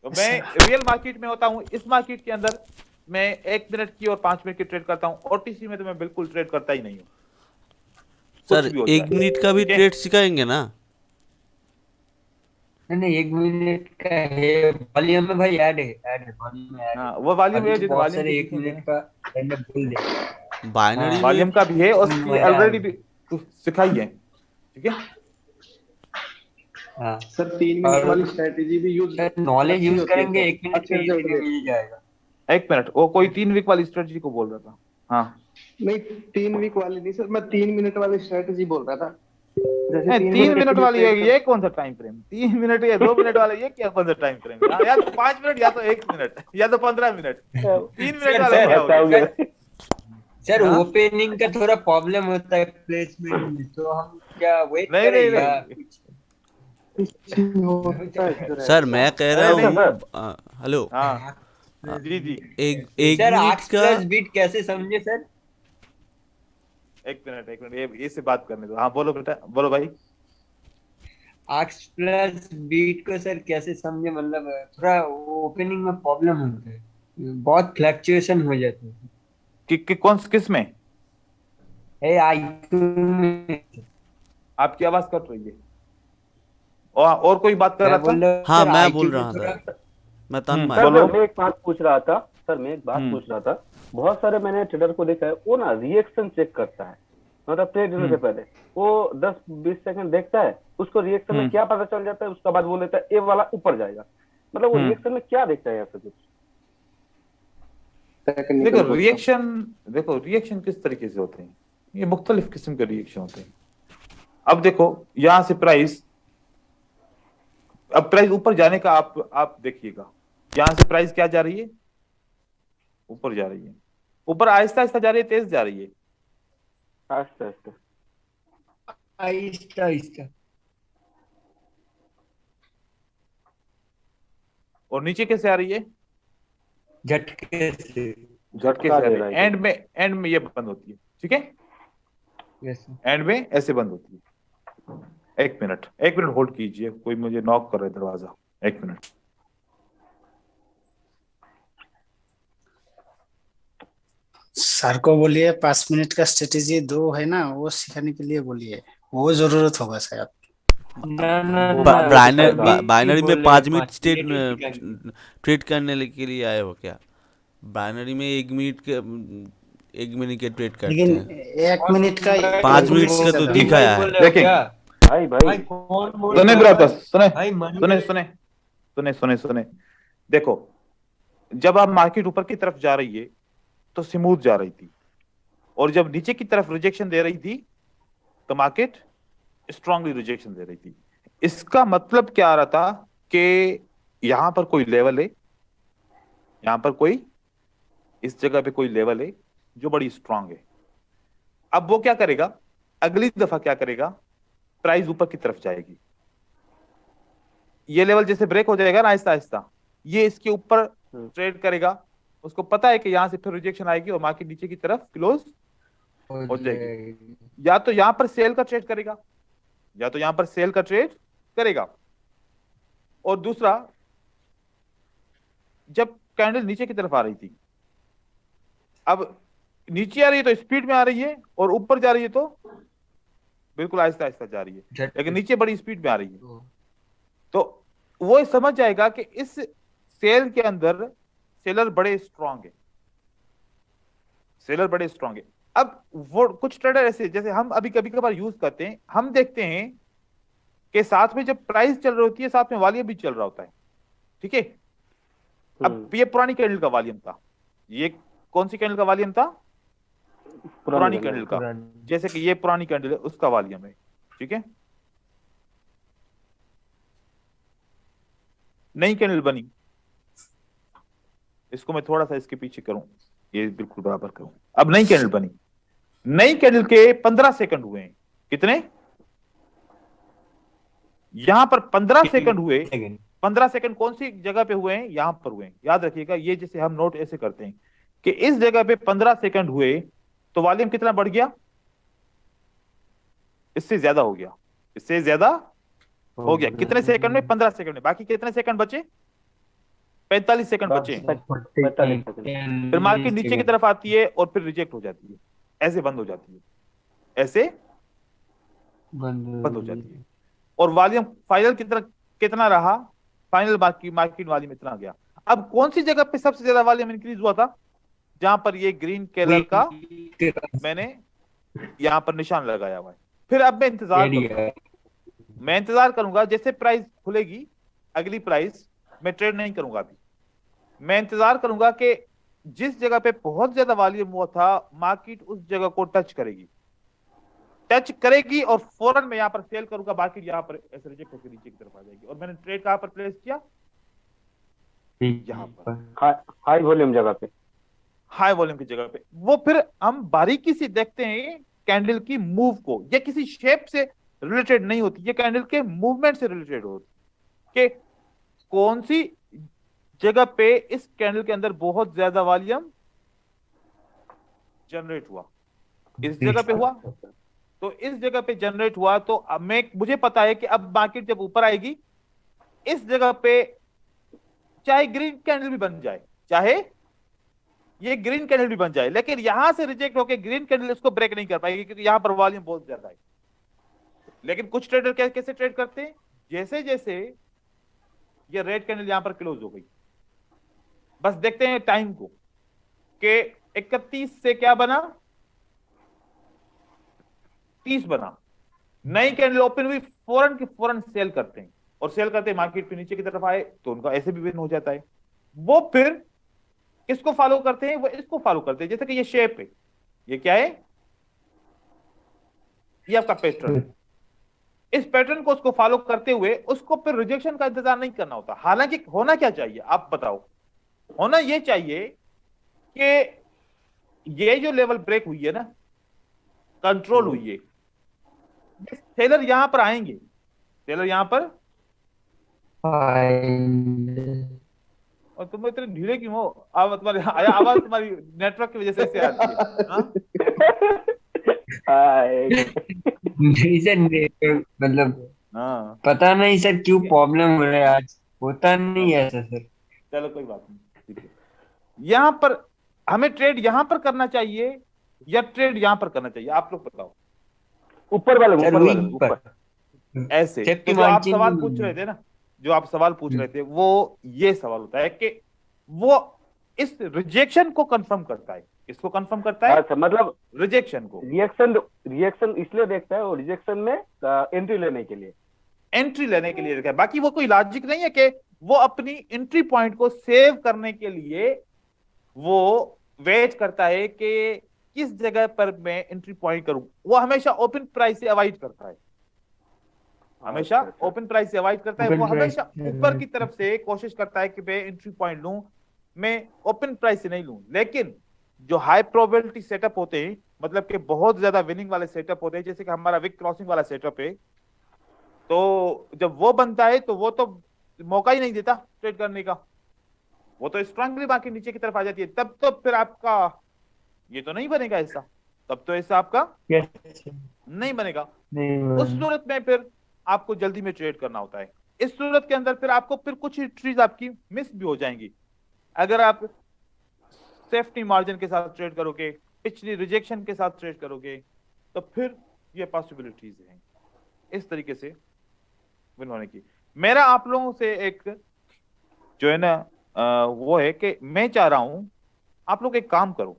तो मैं रियल मार्केट में होता हूँ, इस मार्केट के अंदर मैं 1 मिनट की और 5 मिनट की ट्रेड करता हूँ, ओटीसी में तो मैं बिल्कुल ट्रेड करता ही नहीं हूँ। सर कुछ भी हो 1 जाए, मिनट का भी ठीक है? ट्रेड सिखाएंगे ना? नहीं 1 मिनट का है, वॉल्यूम में भाई ऐड है वॉल्यूम में ऐड है। हाँ, वो वॉल्यूम अभी है, तो जिस बहुत वॉल्यूम सारे की 1 सीखेंगे मिनट ना, का मैंने बोल दिया। बाइनरी वॉल्यूम में का भी है, और उसकी मजा ऑलरेडी आएगा। भी सिखाई है, ठीक है। हाँ सर 3 मिनट वाली स्ट्रैटेजी भी यूज नॉलेज यूज होती है करेंगे, सर, 1 मिनट अच्छे में से इजीली मिल जाएगा। 1 मिनट, वो कोई 3 वीक वाली स्ट्रेटजी को बोल रहा था। हाँ नहीं 3 वीक वाली नहीं सर, मैं 3 मिनट वाली स्ट्रैटेजी बोल रहा था। जैसे 3 मिनट के लिए वाली है, ट्रेड ये कौन सा टाइम फ्रेम? 3 मिनट या 2 मिनट वाला, ये क्या कौन सा टाइम फ्रेम? या तो 5 मिनट या तो 1 मिनट या तो 15 मिनट। 3 मिनट सर वाला सर क्या हो ऐसा हो गया? गया। सर हाँ? ओपनिंग का थोड़ा प्रॉब्लम होता है प्लेसमेंट में, तो हम क्या वेट नहीं करें नहीं या नहीं, कुछ? होता है सर सर ऐसा। मैं कह रहा नहीं नहीं, हूँ हेलो। हाँ जी जी, एक एक सर मिनट आक्स का प्लस बीट कैसे समझे सर? एक मिनट, ये इससे बात करने दो। हाँ बोलो बेटा, बोलो भाई। आक्स प्लस बीट को सर कैसे समझे, मतलब थोड़ा ओपनिंग में प्रॉब्लम होता है, बहुत फ्लक्चुएशन हो जाता है। कौन किस में? आईक्यू में। आपकी आवाज कट रही है। और कोई बात कर रहा मैं था? बोल रहा हूँ हाँ सर मैं आईक्यू बोल में रहा थोड़ा। था, मैं तन्मय। सर बोलो। मैं एक बात पूछ रहा था, सर मैं एक बात पूछ रहा था। बहुत सारे मैंने ट्रेडर को देखा है, वो ना रिएक्शन चेक करता है, मतलब ट्रेड देने से पहले वो 10-20 सेकंड देखता है, उसको रिएक्शन में क्या पता चल जाता है, उसका बाद बोल देता है ए वाला ऊपर जाएगा। मतलब वो रिएक्शन में क्या देखता है ऐसा कुछ? देखो रिएक्शन किस तरीके से होते हैं, ये मुख्तलिफ किस्म के रिएक्शन होते हैं। अब देखो यहां से प्राइस, अब प्राइस ऊपर जाने का आप देखिएगा, यहां से प्राइस क्या जा रही है? ऊपर जा रही है। ऊपर आहिस्ता आहिस्ता जा रही है, तेज जा रही है? आहिस्ता आहिस्ता। आहिस्ता आहिस्ता। और नीचे कैसे आ रही है? झटके से। झटके से आ रही है। एंड में ये बंद होती है, ठीक है? यस एंड में ऐसे बंद होती है। एक मिनट होल्ड कीजिए, कोई मुझे नॉक कर रहा है दरवाजा। एक मिनट। सर को बोलिए 5 मिनट का स्ट्रेटेजी 2 है ना, वो सिखाने के लिए बोलिए, वो जरूरत होगा शायद। ना ना ना बाइनरी में बोल रहे 5 हैं, मिनट 5 स्टेट मिनट ही सिखाएंगे। ट्रेड करने के लिए आए हो क्या? बाइनरी में 1 मिनट के ट्रेड करते लेकिन हैं। 1 मिनट का 5 मिनट का तो मनीष दिखाया भाई है। बोल रहे हो देखें, क्या? भाई भाई कौन बोल सुने रहा है? ब्रदर, भाई मनी सुने। देखो, जब आप मार्केट ऊपर की तरफ जा रही है तो स्मूथ जा रही थी, और जब नीचे की तरफ रिजेक्शन दे रही थी तो मार्केट स्ट्रांगली रिजेक्शन दे रही थी। इसका मतलब क्या आ रहा था कि यहां पर कोई लेवल है, यहां पर कोई, इस जगह पे कोई लेवल है जो बड़ी स्ट्रांग है। अब वो क्या करेगा, अगली दफा क्या करेगा, प्राइस ऊपर की तरफ जाएगी, ये लेवल जैसे ब्रेक हो जाएगा ना आहिस्ता आहिस्ता, ये इसके ऊपर ट्रेड करेगा। उसको पता है कि यहां से फिर रिजेक्शन आएगी और मार्केट नीचे की तरफ क्लोज हो जाएगी। या तो यहां पर सेल का ट्रेड करेगा, और दूसरा, जब कैंडल नीचे की तरफ आ रही थी, अब नीचे आ रही है तो स्पीड में आ रही है, और ऊपर जा रही है तो बिल्कुल आहिस्ता आहिस्ता जा रही है, लेकिन नीचे बड़ी स्पीड में आ रही है, तो वो समझ जाएगा कि इस सेल के अंदर सेलर बड़े स्ट्रांग है। अब वो कुछ ट्रेडर ऐसे, जैसे हम अभी कभी कभार यूज करते हैं, हम देखते हैं कि साथ में जब प्राइस चल रही होती है साथ में वॉल्यूम भी चल रहा होता है, ठीक है? अब ये पुरानी कैंडल का वॉल्यूम था, ये कौन सी कैंडल का वॉल्यूम था? पुरानी कैंडल का। जैसे कि ये पुरानी कैंडल है, उसका वॉल्यूम है, ठीक है? नई कैंडल बनी, इसको मैं थोड़ा सा इसके पीछे करूं, ये बिल्कुल बराबर करूं। अब नई कैंडल बनी, नई कैंडल के 15 सेकंड हुए हैं। कितने? यहां पर 15 सेकंड हुए। 15 सेकंड कौन सी जगह पे हुए हैं? यहां पर हुए हैं। याद रखिएगा, ये जैसे हम नोट ऐसे करते हैं कि इस जगह पे 15 सेकंड हुए तो वॉल्यूम कितना बढ़ गया? इससे ज्यादा हो गया, इससे ज्यादा हो गया। कितने सेकंड में? 15 सेकंड में। बाकी कितने सेकंड बचे? 45 सेकंड बचे। 45 सेकंड। फिर मार्केट नीचे की तरफ आती है और फिर रिजेक्ट हो जाती है, ऐसे बंद हो जाती है, ऐसे बंद हो जाती है। और वॉल्यूम फाइनल कितना रहा? फाइनल मार्केट वॉल्यूम इतना गया। अब कौन सी जगह पे सबसे ज्यादा वॉल्यूम इंक्रीज हुआ था? जहां पर ये ग्रीन कलर का मैंने यहां पर निशान लगाया हुआ है। फिर अब मैं इंतजार करूंगा जैसे प्राइस खुलेगी, अगली प्राइस मैं ट्रेड नहीं करूंगा अभी, मैं इंतजार करूंगा कि जिस जगह पे बहुत ज्यादा वॉल्यूम हुआ था मार्केट उस जगह को टच करेगी, टच करेगी और फौरन मैं यहाँ पर सेल करूंगा, बाकी यहाँ पर ऐसे रिजेक्ट होकर नीचे की तरफ आ जाएगी। और मैंने ट्रेड कहाँ पर प्लेस किया, यहाँ पर हाई वॉल्यूम जगह पे, हाई वॉल्यूम की जगह पे। वो फिर हम बारीकी से देखते हैं कैंडल की मूव को, ये किसी शेप से रिलेटेड नहीं होती, ये कैंडल के मूवमेंट से रिलेटेड होती कि कौन सी जगह पे इस कैंडल के अंदर बहुत ज्यादा वॉल्यूम जनरेट हुआ, इस जगह पे हुआ, तो इस जगह पे जनरेट हुआ। तो अब मुझे पता है कि अब मार्केट जब ऊपर आएगी इस जगह पे चाहे ग्रीन कैंडल भी बन जाए, चाहे ये ग्रीन कैंडल भी बन जाए, लेकिन यहां से रिजेक्ट होकर ग्रीन कैंडल इसको ब्रेक नहीं कर पाएगी क्योंकि यहां पर वॉल्यूम बहुत ज्यादा है। लेकिन कुछ ट्रेडर कैसे ट्रेड करते हैं, जैसे जैसे ये रेड कैंडल यहां पर क्लोज हो गई, बस देखते हैं टाइम को कि 31 से क्या बना, 30 बना, नई कैंडल ओपन हुई, फौरन की फौरन सेल करते हैं और सेल करते हैं मार्केट पे नीचे की तरफ आए तो उनका ऐसे भी विन हो जाता है। वो फिर इसको फॉलो करते हैं, वो इसको फॉलो करते हैं। जैसे कि ये शेप है, ये क्या है, ये आपका पैटर्न है। इस पैटर्न को उसको फॉलो करते हुए उसको फिर रिजेक्शन का इंतजार नहीं करना होता। हालांकि होना क्या चाहिए आप बताओ, होना ये चाहिए कि ये जो लेवल ब्रेक हुई है ना, कंट्रोल हुई है, सेलर यहां पर आएंगे, सेलर यहां पर, और तुम इतने ढीले क्यों हो, आवाज तुम्हारी नेटवर्क की वजह से ऐसे आती है। नहीं सर, मतलब हाँ पता नहीं सर क्यों प्रॉब्लम हो रहा है आज, होता नहीं है ऐसा सर। चलो कोई बात नहीं, ठीक है। यहां पर हमें ट्रेड यहां पर करना चाहिए या ट्रेड यहां पर करना चाहिए, आप लोग बताओ। ऊपर वाले सर ऊपर वाले वही ऊपर। ऐसे तो जो आप सवाल पूछ रहे थे ना, जो आप सवाल पूछ रहे थे वो ये सवाल होता है कि वो इस रिजेक्शन को कंफर्म करता है, इसको कंफर्म करता है, अच्छा, मतलब रिजेक्शन को, रिएक्शन इसलिए देखता है, वो रिजेक्शन में एंट्री लेने के लिए, एंट्री लेने के लिए देखा है। बाकी वो कोई लॉजिक नहीं है कि वो अपनी एंट्री पॉइंट को सेव करने के लिए वो वेट करता है कि किस जगह पर मैं एंट्री पॉइंट करूं। वो हमेशा ओपन प्राइस से अवॉइड करता है, हमेशा ओपन प्राइस से अवॉइड करता है। वो हमेशा ऊपर की तरफ से कोशिश करता है कि मैं एंट्री पॉइंट लूं, मैं ओपन प्राइस से नहीं लूं। लेकिन जो हाई प्रोबेबिलिटी सेटअप होते हैं, मतलब कि बहुत ज्यादा विनिंग वाले सेटअप होते हैं, जैसे कि हमारा विक क्रॉसिंग वाला सेटअप है, तो जब वो बनता है तो वो तो मौका ही नहीं देता ट्रेड करने का, वो तो स्ट्रांगली बाकी नीचे की तरफ आ जाती है। तब तो फिर आपका ये तो नहीं बनेगा ऐसा, तब तो ऐसा आपका नहीं बनेगा। उस सूरत में फिर आपको जल्दी में ट्रेड करना होता है। इस सूरत के अंदर फिर आपको फिर कुछ ट्रीज आपकी मिस भी हो जाएंगी। अगर आप सेफ्टी मार्जिन के साथ ट्रेड करोगे, पिछली रिजेक्शन के साथ ट्रेड करोगे, तो फिर ये पॉसिबिलिटीज हैं इस तरीके से विन होने की। मेरा आप लोगों से एक जो है ना वो है कि मैं चाह रहा हूं आप लोग एक काम करो,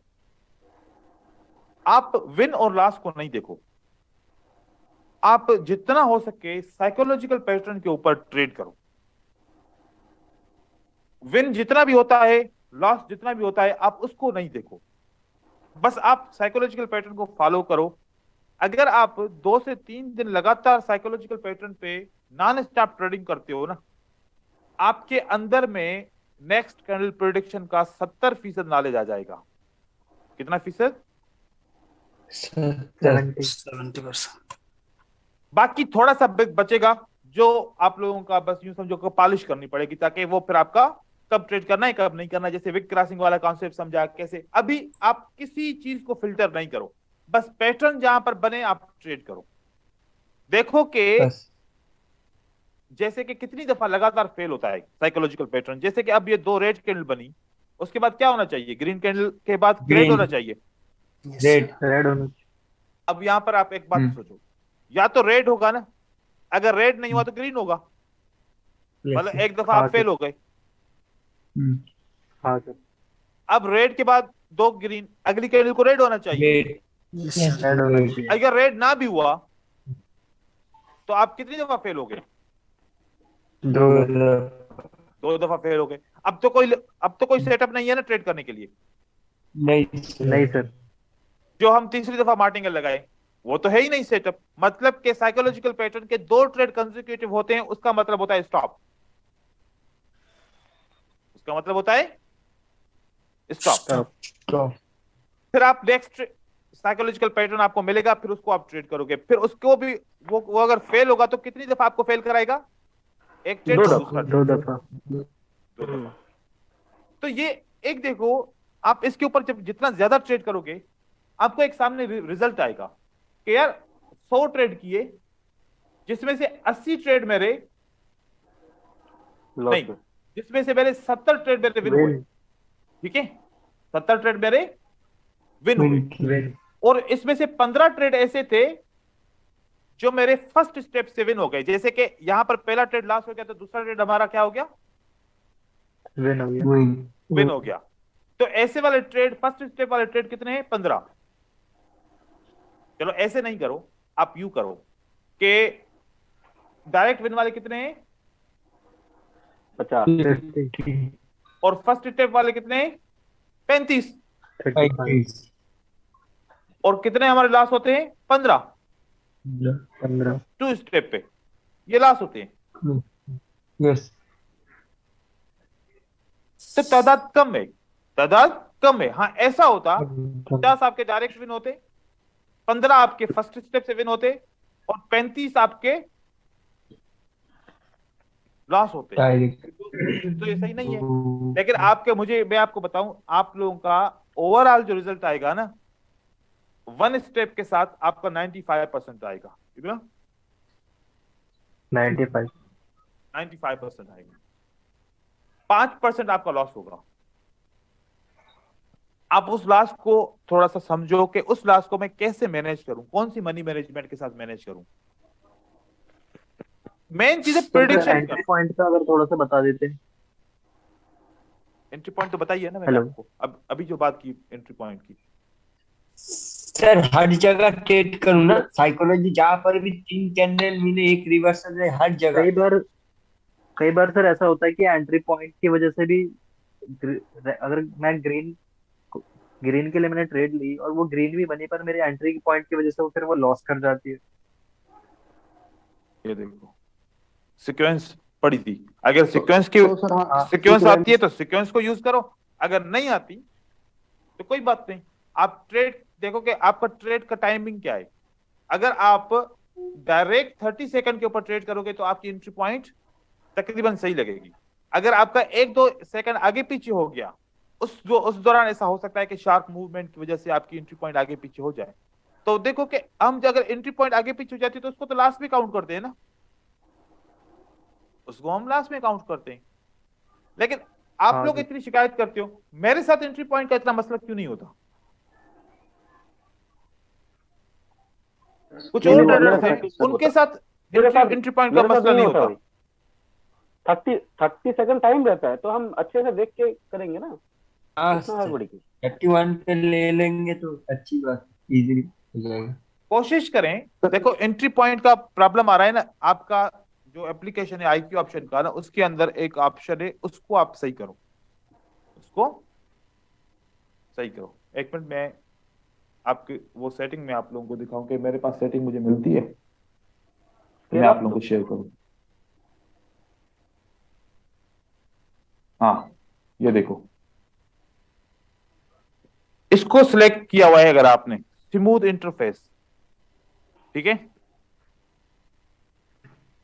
आप विन और लॉस को नहीं देखो, आप जितना हो सके साइकोलॉजिकल पैटर्न के ऊपर ट्रेड करो। विन जितना भी होता है, लॉस जितना भी होता है, आप उसको नहीं देखो, बस आप साइकोलॉजिकल पैटर्न को फॉलो करो। अगर आप 2 से 3 दिन लगातार साइकोलॉजिकल पैटर्न पे नॉन स्टॉप ट्रेडिंग करते हो ना, आपके अंदर में नेक्स्ट कैंडल प्रेडिक्शन का 70% नॉलेज आ जाएगा। कितना फीसद? 70%। बाकी थोड़ा सा बचेगा जो आप लोगों का बस यूं समझो को पॉलिश करनी पड़ेगी, ताकि वो फिर आपका कब ट्रेड करना है कब नहीं करना, जैसे विक क्रॉसिंग वाला कॉन्सेप्ट समझा कैसे। अभी आप किसी चीज को फिल्टर नहीं करो, बस पैटर्न जहां पर बने आप ट्रेड करो। देखो कि जैसे कि कितनी दफा लगातार फेल होता है साइकोलॉजिकल पैटर्न। जैसे कि अब ये 2 रेड कैंडल बनी, उसके बाद क्या होना चाहिए? ग्रीन कैंडल के बाद रेड होना चाहिए, रेड होना। अब यहां पर आप एक बात सोचो, या तो रेड होगा ना, अगर रेड नहीं हुआ तो ग्रीन होगा, मतलब एक दफा आप फेल हो गए। हाँ सर। अब रेड के बाद 2 ग्रीन, अगली कैंडल को रेड होना चाहिए। रेड होना चाहिए। अगर रेड ना भी हुआ तो आप कितनी दफा फेल हो गए? 2 दफा फेल हो गए। अब तो कोई सेटअप नहीं है ना ट्रेड करने के लिए। नहीं सर। जो हम तीसरी दफा मार्टिंगल लगाए, वो तो है ही नहीं सेटअप। मतलब के साइकोलॉजिकल पैटर्न के 2 ट्रेड कंसेक्यूटिव होते हैं, उसका मतलब होता है स्टॉप। उसका मतलब होता है स्टॉप। तो फिर आप नेक्स्ट साइकोलॉजिकल पैटर्न आपको मिलेगा, फिर उसको आप ट्रेड करोगे, फिर उसको भी वो अगर फेल होगा तो कितनी दफा आपको फेल कराएगा? एक ट्रेड, 2 फिर दफा। दूसरा दो ट्रेड, दफा। 2 दफा। तो ये एक देखो, आप इसके ऊपर जब जितना ज्यादा ट्रेड करोगे आपको एक सामने रिजल्ट आएगा कि यार 100 ट्रेड किए, जिसमें से 80 ट्रेड मेरे लॉस नहीं, जिसमें से मेरे 70 ट्रेड मेरे विन हुए। ठीक है, 70 ट्रेड मेरे विन हुए, और इसमें से 15 ट्रेड ऐसे थे जो मेरे फर्स्ट स्टेप से विन हो गए। जैसे कि यहां पर पहला ट्रेड लॉस हो गया तो दूसरा ट्रेड हमारा क्या हो गया? विन हो गया। विन हो गया। तो ऐसे वाले ट्रेड, फर्स्ट स्टेप वाले ट्रेड कितने हैं? 15। चलो ऐसे नहीं करो, आप यू करो कि डायरेक्ट विन वाले कितने हैं? 50। और फर्स्ट स्टेप वाले कितने हैं? 35। 35 और कितने हमारे लॉस होते हैं? 15। 15। 2 स्टेप पे ये लॉस होते हैं। यस तो तादाद कम है, तादाद कम है। हाँ ऐसा होता 50 आपके डायरेक्ट विन होते, 15 आपके फर्स्ट स्टेप से विन होते, और 35 आपके लॉस होते। तो ये सही नहीं है। लेकिन मैं आपको बताऊं, आप लोगों का ओवरऑल जो रिजल्ट आएगा ना, 1 स्टेप के साथ आपका 95% आएगा। कितना? 95। 95% आएगा। 5% आपका लॉस होगा। आप उस लॉस को थोड़ा सा समझो कि उस लॉस को मैं कैसे मैनेज करूं, कौन सी मनी मैनेजमेंट के साथ मैनेज करूं। मेन चीज है प्रिडिक्शन एंट्री का। पॉइंट का अगर थोड़ा सा बता देते। एंट्री पॉइंट तो बताइए ना मैंने हेलो। आपको, अब अभी जो बात की एंट्री पॉइंट की। सर हर जगह ट्रेड करूँ ना, साइकोलॉजी जहाँ पर भी 3 कैंडल मिले, एक रिवर्सल है, हर जगह। कई बार सर ऐसा होता है कि एंट्री पॉइंट की वजह से भी अगर मैं ग्रीन के लिए मैंने ट्रेड ली और वो ग्रीन भी बनी, पर मेरे एंट्री पॉइंट की वजह से वो फिर वो लॉस कर जाती है। ये देखो सीक्वेंस पड़ी थी, अगर सीक्वेंस की तो सर हाँ, सीक्वेंस आती है तो सीक्वेंस को यूज करो, अगर नहीं आती तो कोई बात नहीं। आप ट्रेड देखो कि आपका ट्रेड का टाइमिंग क्या है। अगर आप डायरेक्ट 30 सेकंड के ऊपर ट्रेड करोगे तो आपकी एंट्री पॉइंट तकरीबन सही लगेगी। अगर आपका 1-2 सेकंड आगे पीछे हो गया, उस दौरान ऐसा हो सकता है कि शार्प मूवमेंट की वजह से आपकी एंट्री पॉइंट आगे पीछे हो जाए। तो देखो कि हम अगर एंट्री पॉइंट आगे पीछे हो जाती है तो उसको तो लास्ट में काउंट करते हैं ना, उसको हम लास्ट में काउंट करते हैं। लेकिन आप लोग इतनी शिकायत करते हो, मेरे साथ एंट्री पॉइंट का इतना मसला क्यों नहीं होता? कुछ और ट्रेडर्स हैं उनके साथ एंट्री पॉइंट का मसला नहीं होता। 30 सेकंड टाइम रहता है तो हम अच्छे से देख के करेंगे ना। हाँ इतना है बड़ी चीज। 31 पे ले लेंगे तो अच्छी बात, इजीली हो जाएगा। कोशिश करें, देखो एंट्री पॉइंट का प्रॉब्लम आ रहा है ना, आपका जो एप्लीकेशन है आईक्यू ऑप्शन का ना, उसके अंदर एक ऑप्शन है, उसको आप सही करो, उसको सही करो। एक मिनट में आपके वो सेटिंग में आप लोगों को दिखाऊं कि मेरे पास सेटिंग मुझे मिलती है, मैं आप लोगों को शेयर करूं। हाँ ये देखो, इसको सिलेक्ट किया हुआ है अगर आपने, स्मूथ इंटरफेस, ठीक है।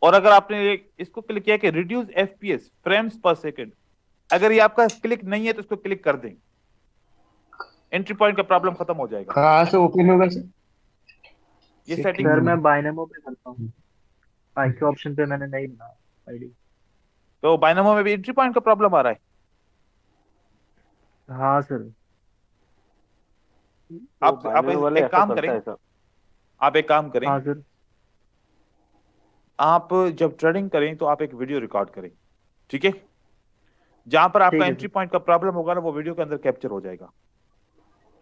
और अगर आपने इसको क्लिक किया कि रिड्यूस एफपीएस फ्रेम्स पर सेकंड, अगर ये आपका क्लिक नहीं है तो इसको क्लिक कर दें, एंट्री पॉइंट का प्रॉब्लम खत्म हो जाएगा। कहाँ से ओपन होगा सर? ये सेटिंग सर मैं बायनमो पे करता हूँ, आईक्यू ऑप्शन पे मैंने नहीं बना आईडी। तो बायनमो में भी एंट्री पॉइंट का प्रॉब्लम आ रहा है। हाँ सर। आप एक काम करें, आप एक काम करें, हाँ सर। आप जब ट्रेडिंग करें तो आप एक वीडियो रिकॉर्ड करें, ठीक है। जहां पर आपका एंट्री पॉइंट का प्रॉब्लम होगा ना, वो वीडियो के अंदर कैप्चर हो जाएगा।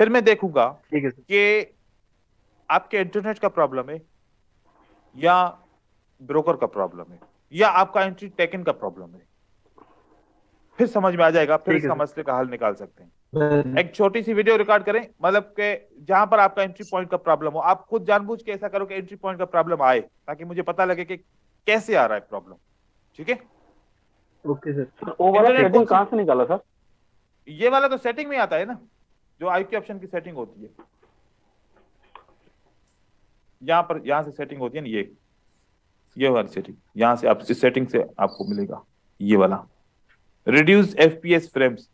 फिर मैं देखूंगा कि आपके इंटरनेट का प्रॉब्लम है या ब्रोकर का प्रॉब्लम है या आपका एंट्री टेकन का प्रॉब्लम है। फिर समझ में आ जाएगा, फिर ठीक है इसका सर। मसले का हल निकाल सकते हैं। एक छोटी सी वीडियो रिकॉर्ड करें, मतलब कि जहां पर आपका एंट्री पॉइंट का प्रॉब्लम हो, आप खुद जानबूझ के ऐसा करो कि एंट्री पॉइंट का प्रॉब्लम आए, ताकि मुझे पता लगे कि कैसे आ रहा है प्रॉब्लम। ठीक है, ओके सर। वो वाला इंटरनेट सेटिंग कौन कहाँ से निकाला सर? ये वाला तो सेटिंग में आता है ना, जो IQ ऑप्शन की सेटिंग होती है, यहाँ से सेटिंग होती है ना, ये वाली सेटिंग, यहाँ से आप इस सेटिंग से आपको मिलेगा ये वाला रिड्यूस FPS फ्रेम्स।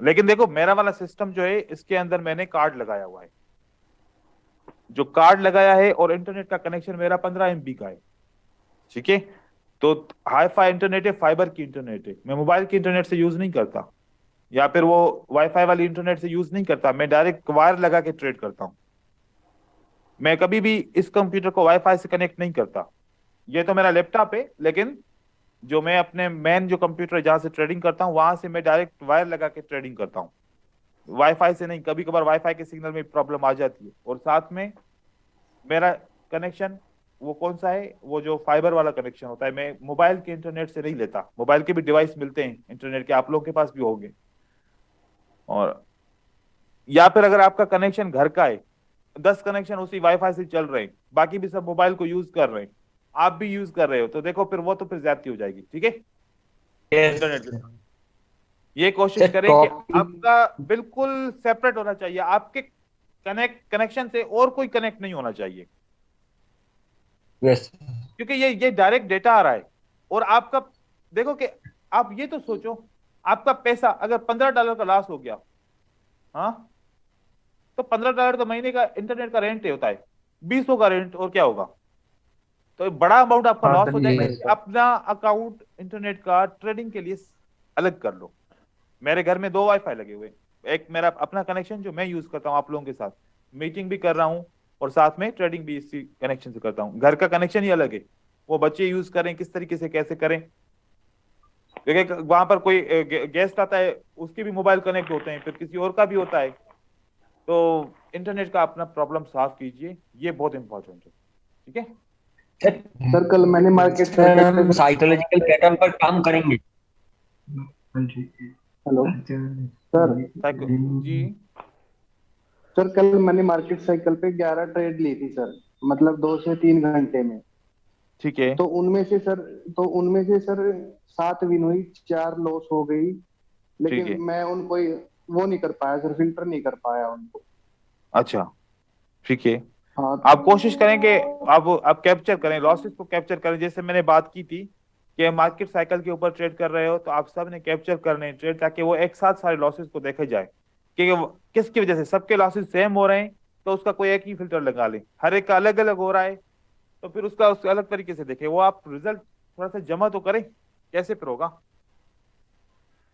लेकिन देखो मेरा वाला सिस्टम जो है, इसके अंदर मैंने कार्ड लगाया हुआ है, जो कार्ड लगाया है, और इंटरनेट का कनेक्शन मेरा 15 MB का है। ठीक है, तो हाई फाई इंटरनेट है, फाइबर की इंटरनेट है, मैं मोबाइल की इंटरनेट से यूज नहीं करता, या फिर वो वाईफाई वाली इंटरनेट से यूज नहीं करता, मैं डायरेक्ट वायर लगा के ट्रेड करता हूं। मैं कभी भी इस कंप्यूटर को वाईफाई से कनेक्ट नहीं करता। ये तो मेरा लैपटॉप है, लेकिन जो मैं अपने मेन जो कंप्यूटर जहां से ट्रेडिंग करता हूँ, वहां से मैं डायरेक्ट वायर लगा के ट्रेडिंग करता हूँ, वाईफाई से नहीं। कभी कभार वाईफाई के सिग्नल में प्रॉब्लम आ जाती है। और साथ में मेरा कनेक्शन वो कौन सा है, वो जो फाइबर वाला कनेक्शन होता है, मैं मोबाइल के इंटरनेट से नहीं लेता। मोबाइल के भी डिवाइस मिलते हैं इंटरनेट के, आप लोगों के पास भी होंगे। और या फिर अगर आपका कनेक्शन घर का है, 10 कनेक्शन उसी वाईफाई से चल रहे हैं, बाकी भी सब मोबाइल को यूज कर रहे हैं, आप भी यूज कर रहे हो, तो देखो फिर वो तो फिर ज्यादती हो जाएगी। ठीक है, इंटरनेट के साथ ये कोशिश करें कि आपका बिल्कुल सेपरेट होना चाहिए, आपके कनेक्शन से और कोई कनेक्ट नहीं होना चाहिए, क्योंकि ये डायरेक्ट डेटा आ रहा है। और आपका देखो कि आप ये तो सोचो, आपका पैसा अगर $15 का लॉस हो गया, हाँ, तो $15 तो महीने का इंटरनेट का रेंट होता है, 20 का रेंट, और क्या होगा? तो बड़ा अमाउंट आपका हाँ लॉस सर, हो ये जाएगा। अपना अकाउंट इंटरनेट का ट्रेडिंग के लिए अलग कर लो। मेरे घर में 2 वाईफाई लगे हुए, एक मेरा अपना कनेक्शन जो मैं यूज करता हूँ, आप लोगों के साथ मीटिंग भी कर रहा हूँ, और साथ में ट्रेडिंग भी इसी कनेक्शन से करता हूँ। घर का कनेक्शन ही अलग है, वो बच्चे यूज करें किस तरीके से, कैसे करें, क्योंकि वहां पर कोई गेस्ट आता है, उसके भी मोबाइल कनेक्ट होते हैं, फिर किसी और का भी होता है। तो इंटरनेट का अपना प्रॉब्लम सॉल्व कीजिए, ये बहुत इंपॉर्टेंट है। ठीक है सर, कल मैंने मार्केट सर, हम साइकोलॉजिकल पैटर्न पर काम करेंगे। Hello sir. जी सर, कल मैंने मार्केट साइकिल पे 11 ट्रेड ली थी सर, मतलब 2 से 3 घंटे में। ठीक है, तो उनमें से सर 7 विन हुई, 4 लॉस हो गई, ठीक है। लेकिन मैं उनको वो नहीं कर पाया सर, फिल्टर नहीं कर पाया उनको। अच्छा, ठीक है। हाँ, आप कोशिश करें कि आप कैप्चर करें, लॉसेस को कैप्चर करें। जैसे मैंने बात की थी कि मार्केट साइकिल के ऊपर ट्रेड कर रहे हो, तो आप सब ने कैप्चर करने हैं ट्रेड, ताकि वो एक साथ सारे लॉसेस को देखे जाए कि किसकी वजह से सबके लॉसेस सेम हो रहे हैं, तो उसका कोई एक ही फिल्टर लगा लें। हर एक का अलग अलग हो रहा है, तो फिर उसका अलग तरीके से देखें। वो आप रिजल्ट थोड़ा सा जमा तो करें, कैसे फिर होगा,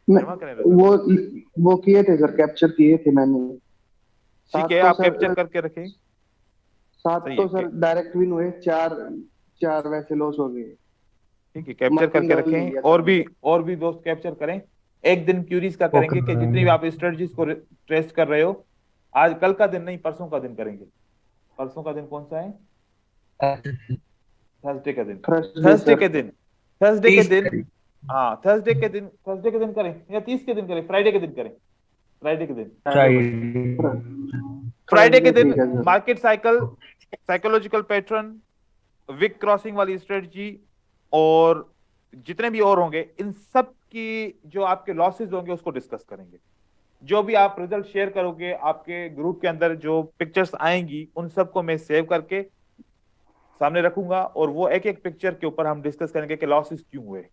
जमा करें result। वो किए थे सर, कैप्चर किए थे मैंने। ठीक है, आप कैप्चर करके रखें। 7 सही तो है, सर डायरेक्ट विन हुए, 4 वैसे लॉस हो गए। ठीक है, कैप्चर मार्जिन करके लेवल नहीं रखें। लिया और भी दोस्त कैप्चर करें। एक दिन क्यूरीज का करेंगे कि जितनी भी आप स्ट्रेटजीज को टेस्ट कर रहे हो, आज कल का दिन नहीं, परसों का दिन करेंगे। परसों का दिन कौन सा है? थर्सडे का दिन। थर्सडे के दिन हाँ, थर्सडे के दिन करें, या 30 के दिन करें, फ्राइडे के दिन करें। फ्राइडे के दिन ठीक है sir. Market cycle, psychological pattern, wick crossing वाली स्ट्रेटजी, और जितने भी और होंगे, इन सब की जो आपके लॉसेस होंगे उसको डिस्कस करेंगे। जो भी आप रिजल्ट शेयर करोगे, आपके ग्रुप के अंदर जो पिक्चर्स आएंगी, उन सबको मैं सेव करके सामने रखूंगा, और वो एक एक पिक्चर के ऊपर हम डिस्कस करेंगे कि लॉसेस क्यों हुए।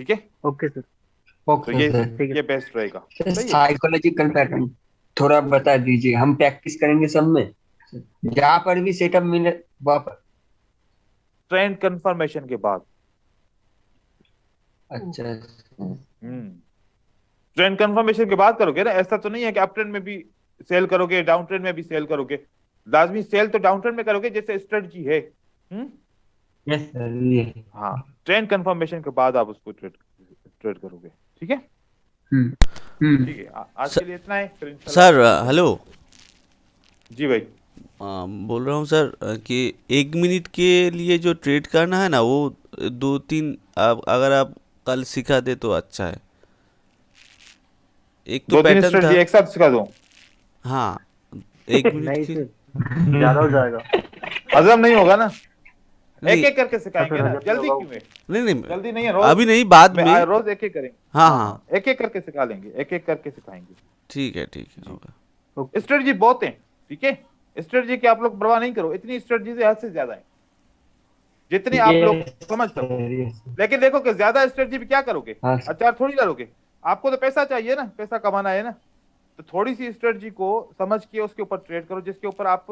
ठीक है, ओके सर। तो ये बेस्ट रहेगा। साइकोलॉजिकल पैटर्न थोड़ा बता दीजिए, हम प्रैक्टिस करेंगे सब में, जहाँ पर भी सेटअप मिले वहां पर। ट्रेंड कंफर्मेशन के बाद। अच्छा, ट्रेंड कंफर्मेशन के बाद करोगे ना, ऐसा तो नहीं है कि अप ट्रेंड में भी सेल करोगे, डाउन ट्रेंड में भी सेल करोगे। लाजमी सेल तो डाउन ट्रेंड में करोगे, जैसे स्ट्रेटजी है। Yes sir. हाँ, ट्रेंड कंफर्मेशन के बाद आप उसको ट्रेड करोगे। ठीक है, ठीक है। आज के लिए इतना है, फिर सर हेलो। जी भाई। बोल रहा हूँ सर कि 1 मिनट के लिए जो ट्रेड करना है ना, वो 2-3 अगर आप कल सिखा दे तो अच्छा है। एक तो दो तीन पैटर्न स्ट्रेटजी था। एक साथ सिखा दूं? हाँ, एक नहीं मिनट की। फिर ज्यादा हो जाएगा। हजम नहीं होगा ना, एक नहीं एक करके तो सिखाएंगे फिर ना, हजम नहीं जल्दी होगा। क्यों है? नहीं नहीं, जल्दी नहीं है, रोज अभी नहीं, बाद में। रोज एक एक करेंगे। हाँ हाँ, एक एक करके सिखा लेंगे, एक एक करके सिखाएंगे। ठीक है होगा। स्ट्रेटजी बहुत है, ठीक है, स्ट्रेटजी की आप लोग परवाह नहीं करो, इतनी स्ट्रेटजी से हद से ज्यादा है, जितनी आप लोग समझ सको। लेकिन देखो कि ज्यादा स्ट्रेटजी भी क्या करोगे, हाँ अचार थोड़ी डालोगे, आपको तो पैसा चाहिए ना, पैसा कमाना है ना, तो थोड़ी सी स्ट्रेटजी को समझ के उसके ऊपर ट्रेड करो, जिसके ऊपर आप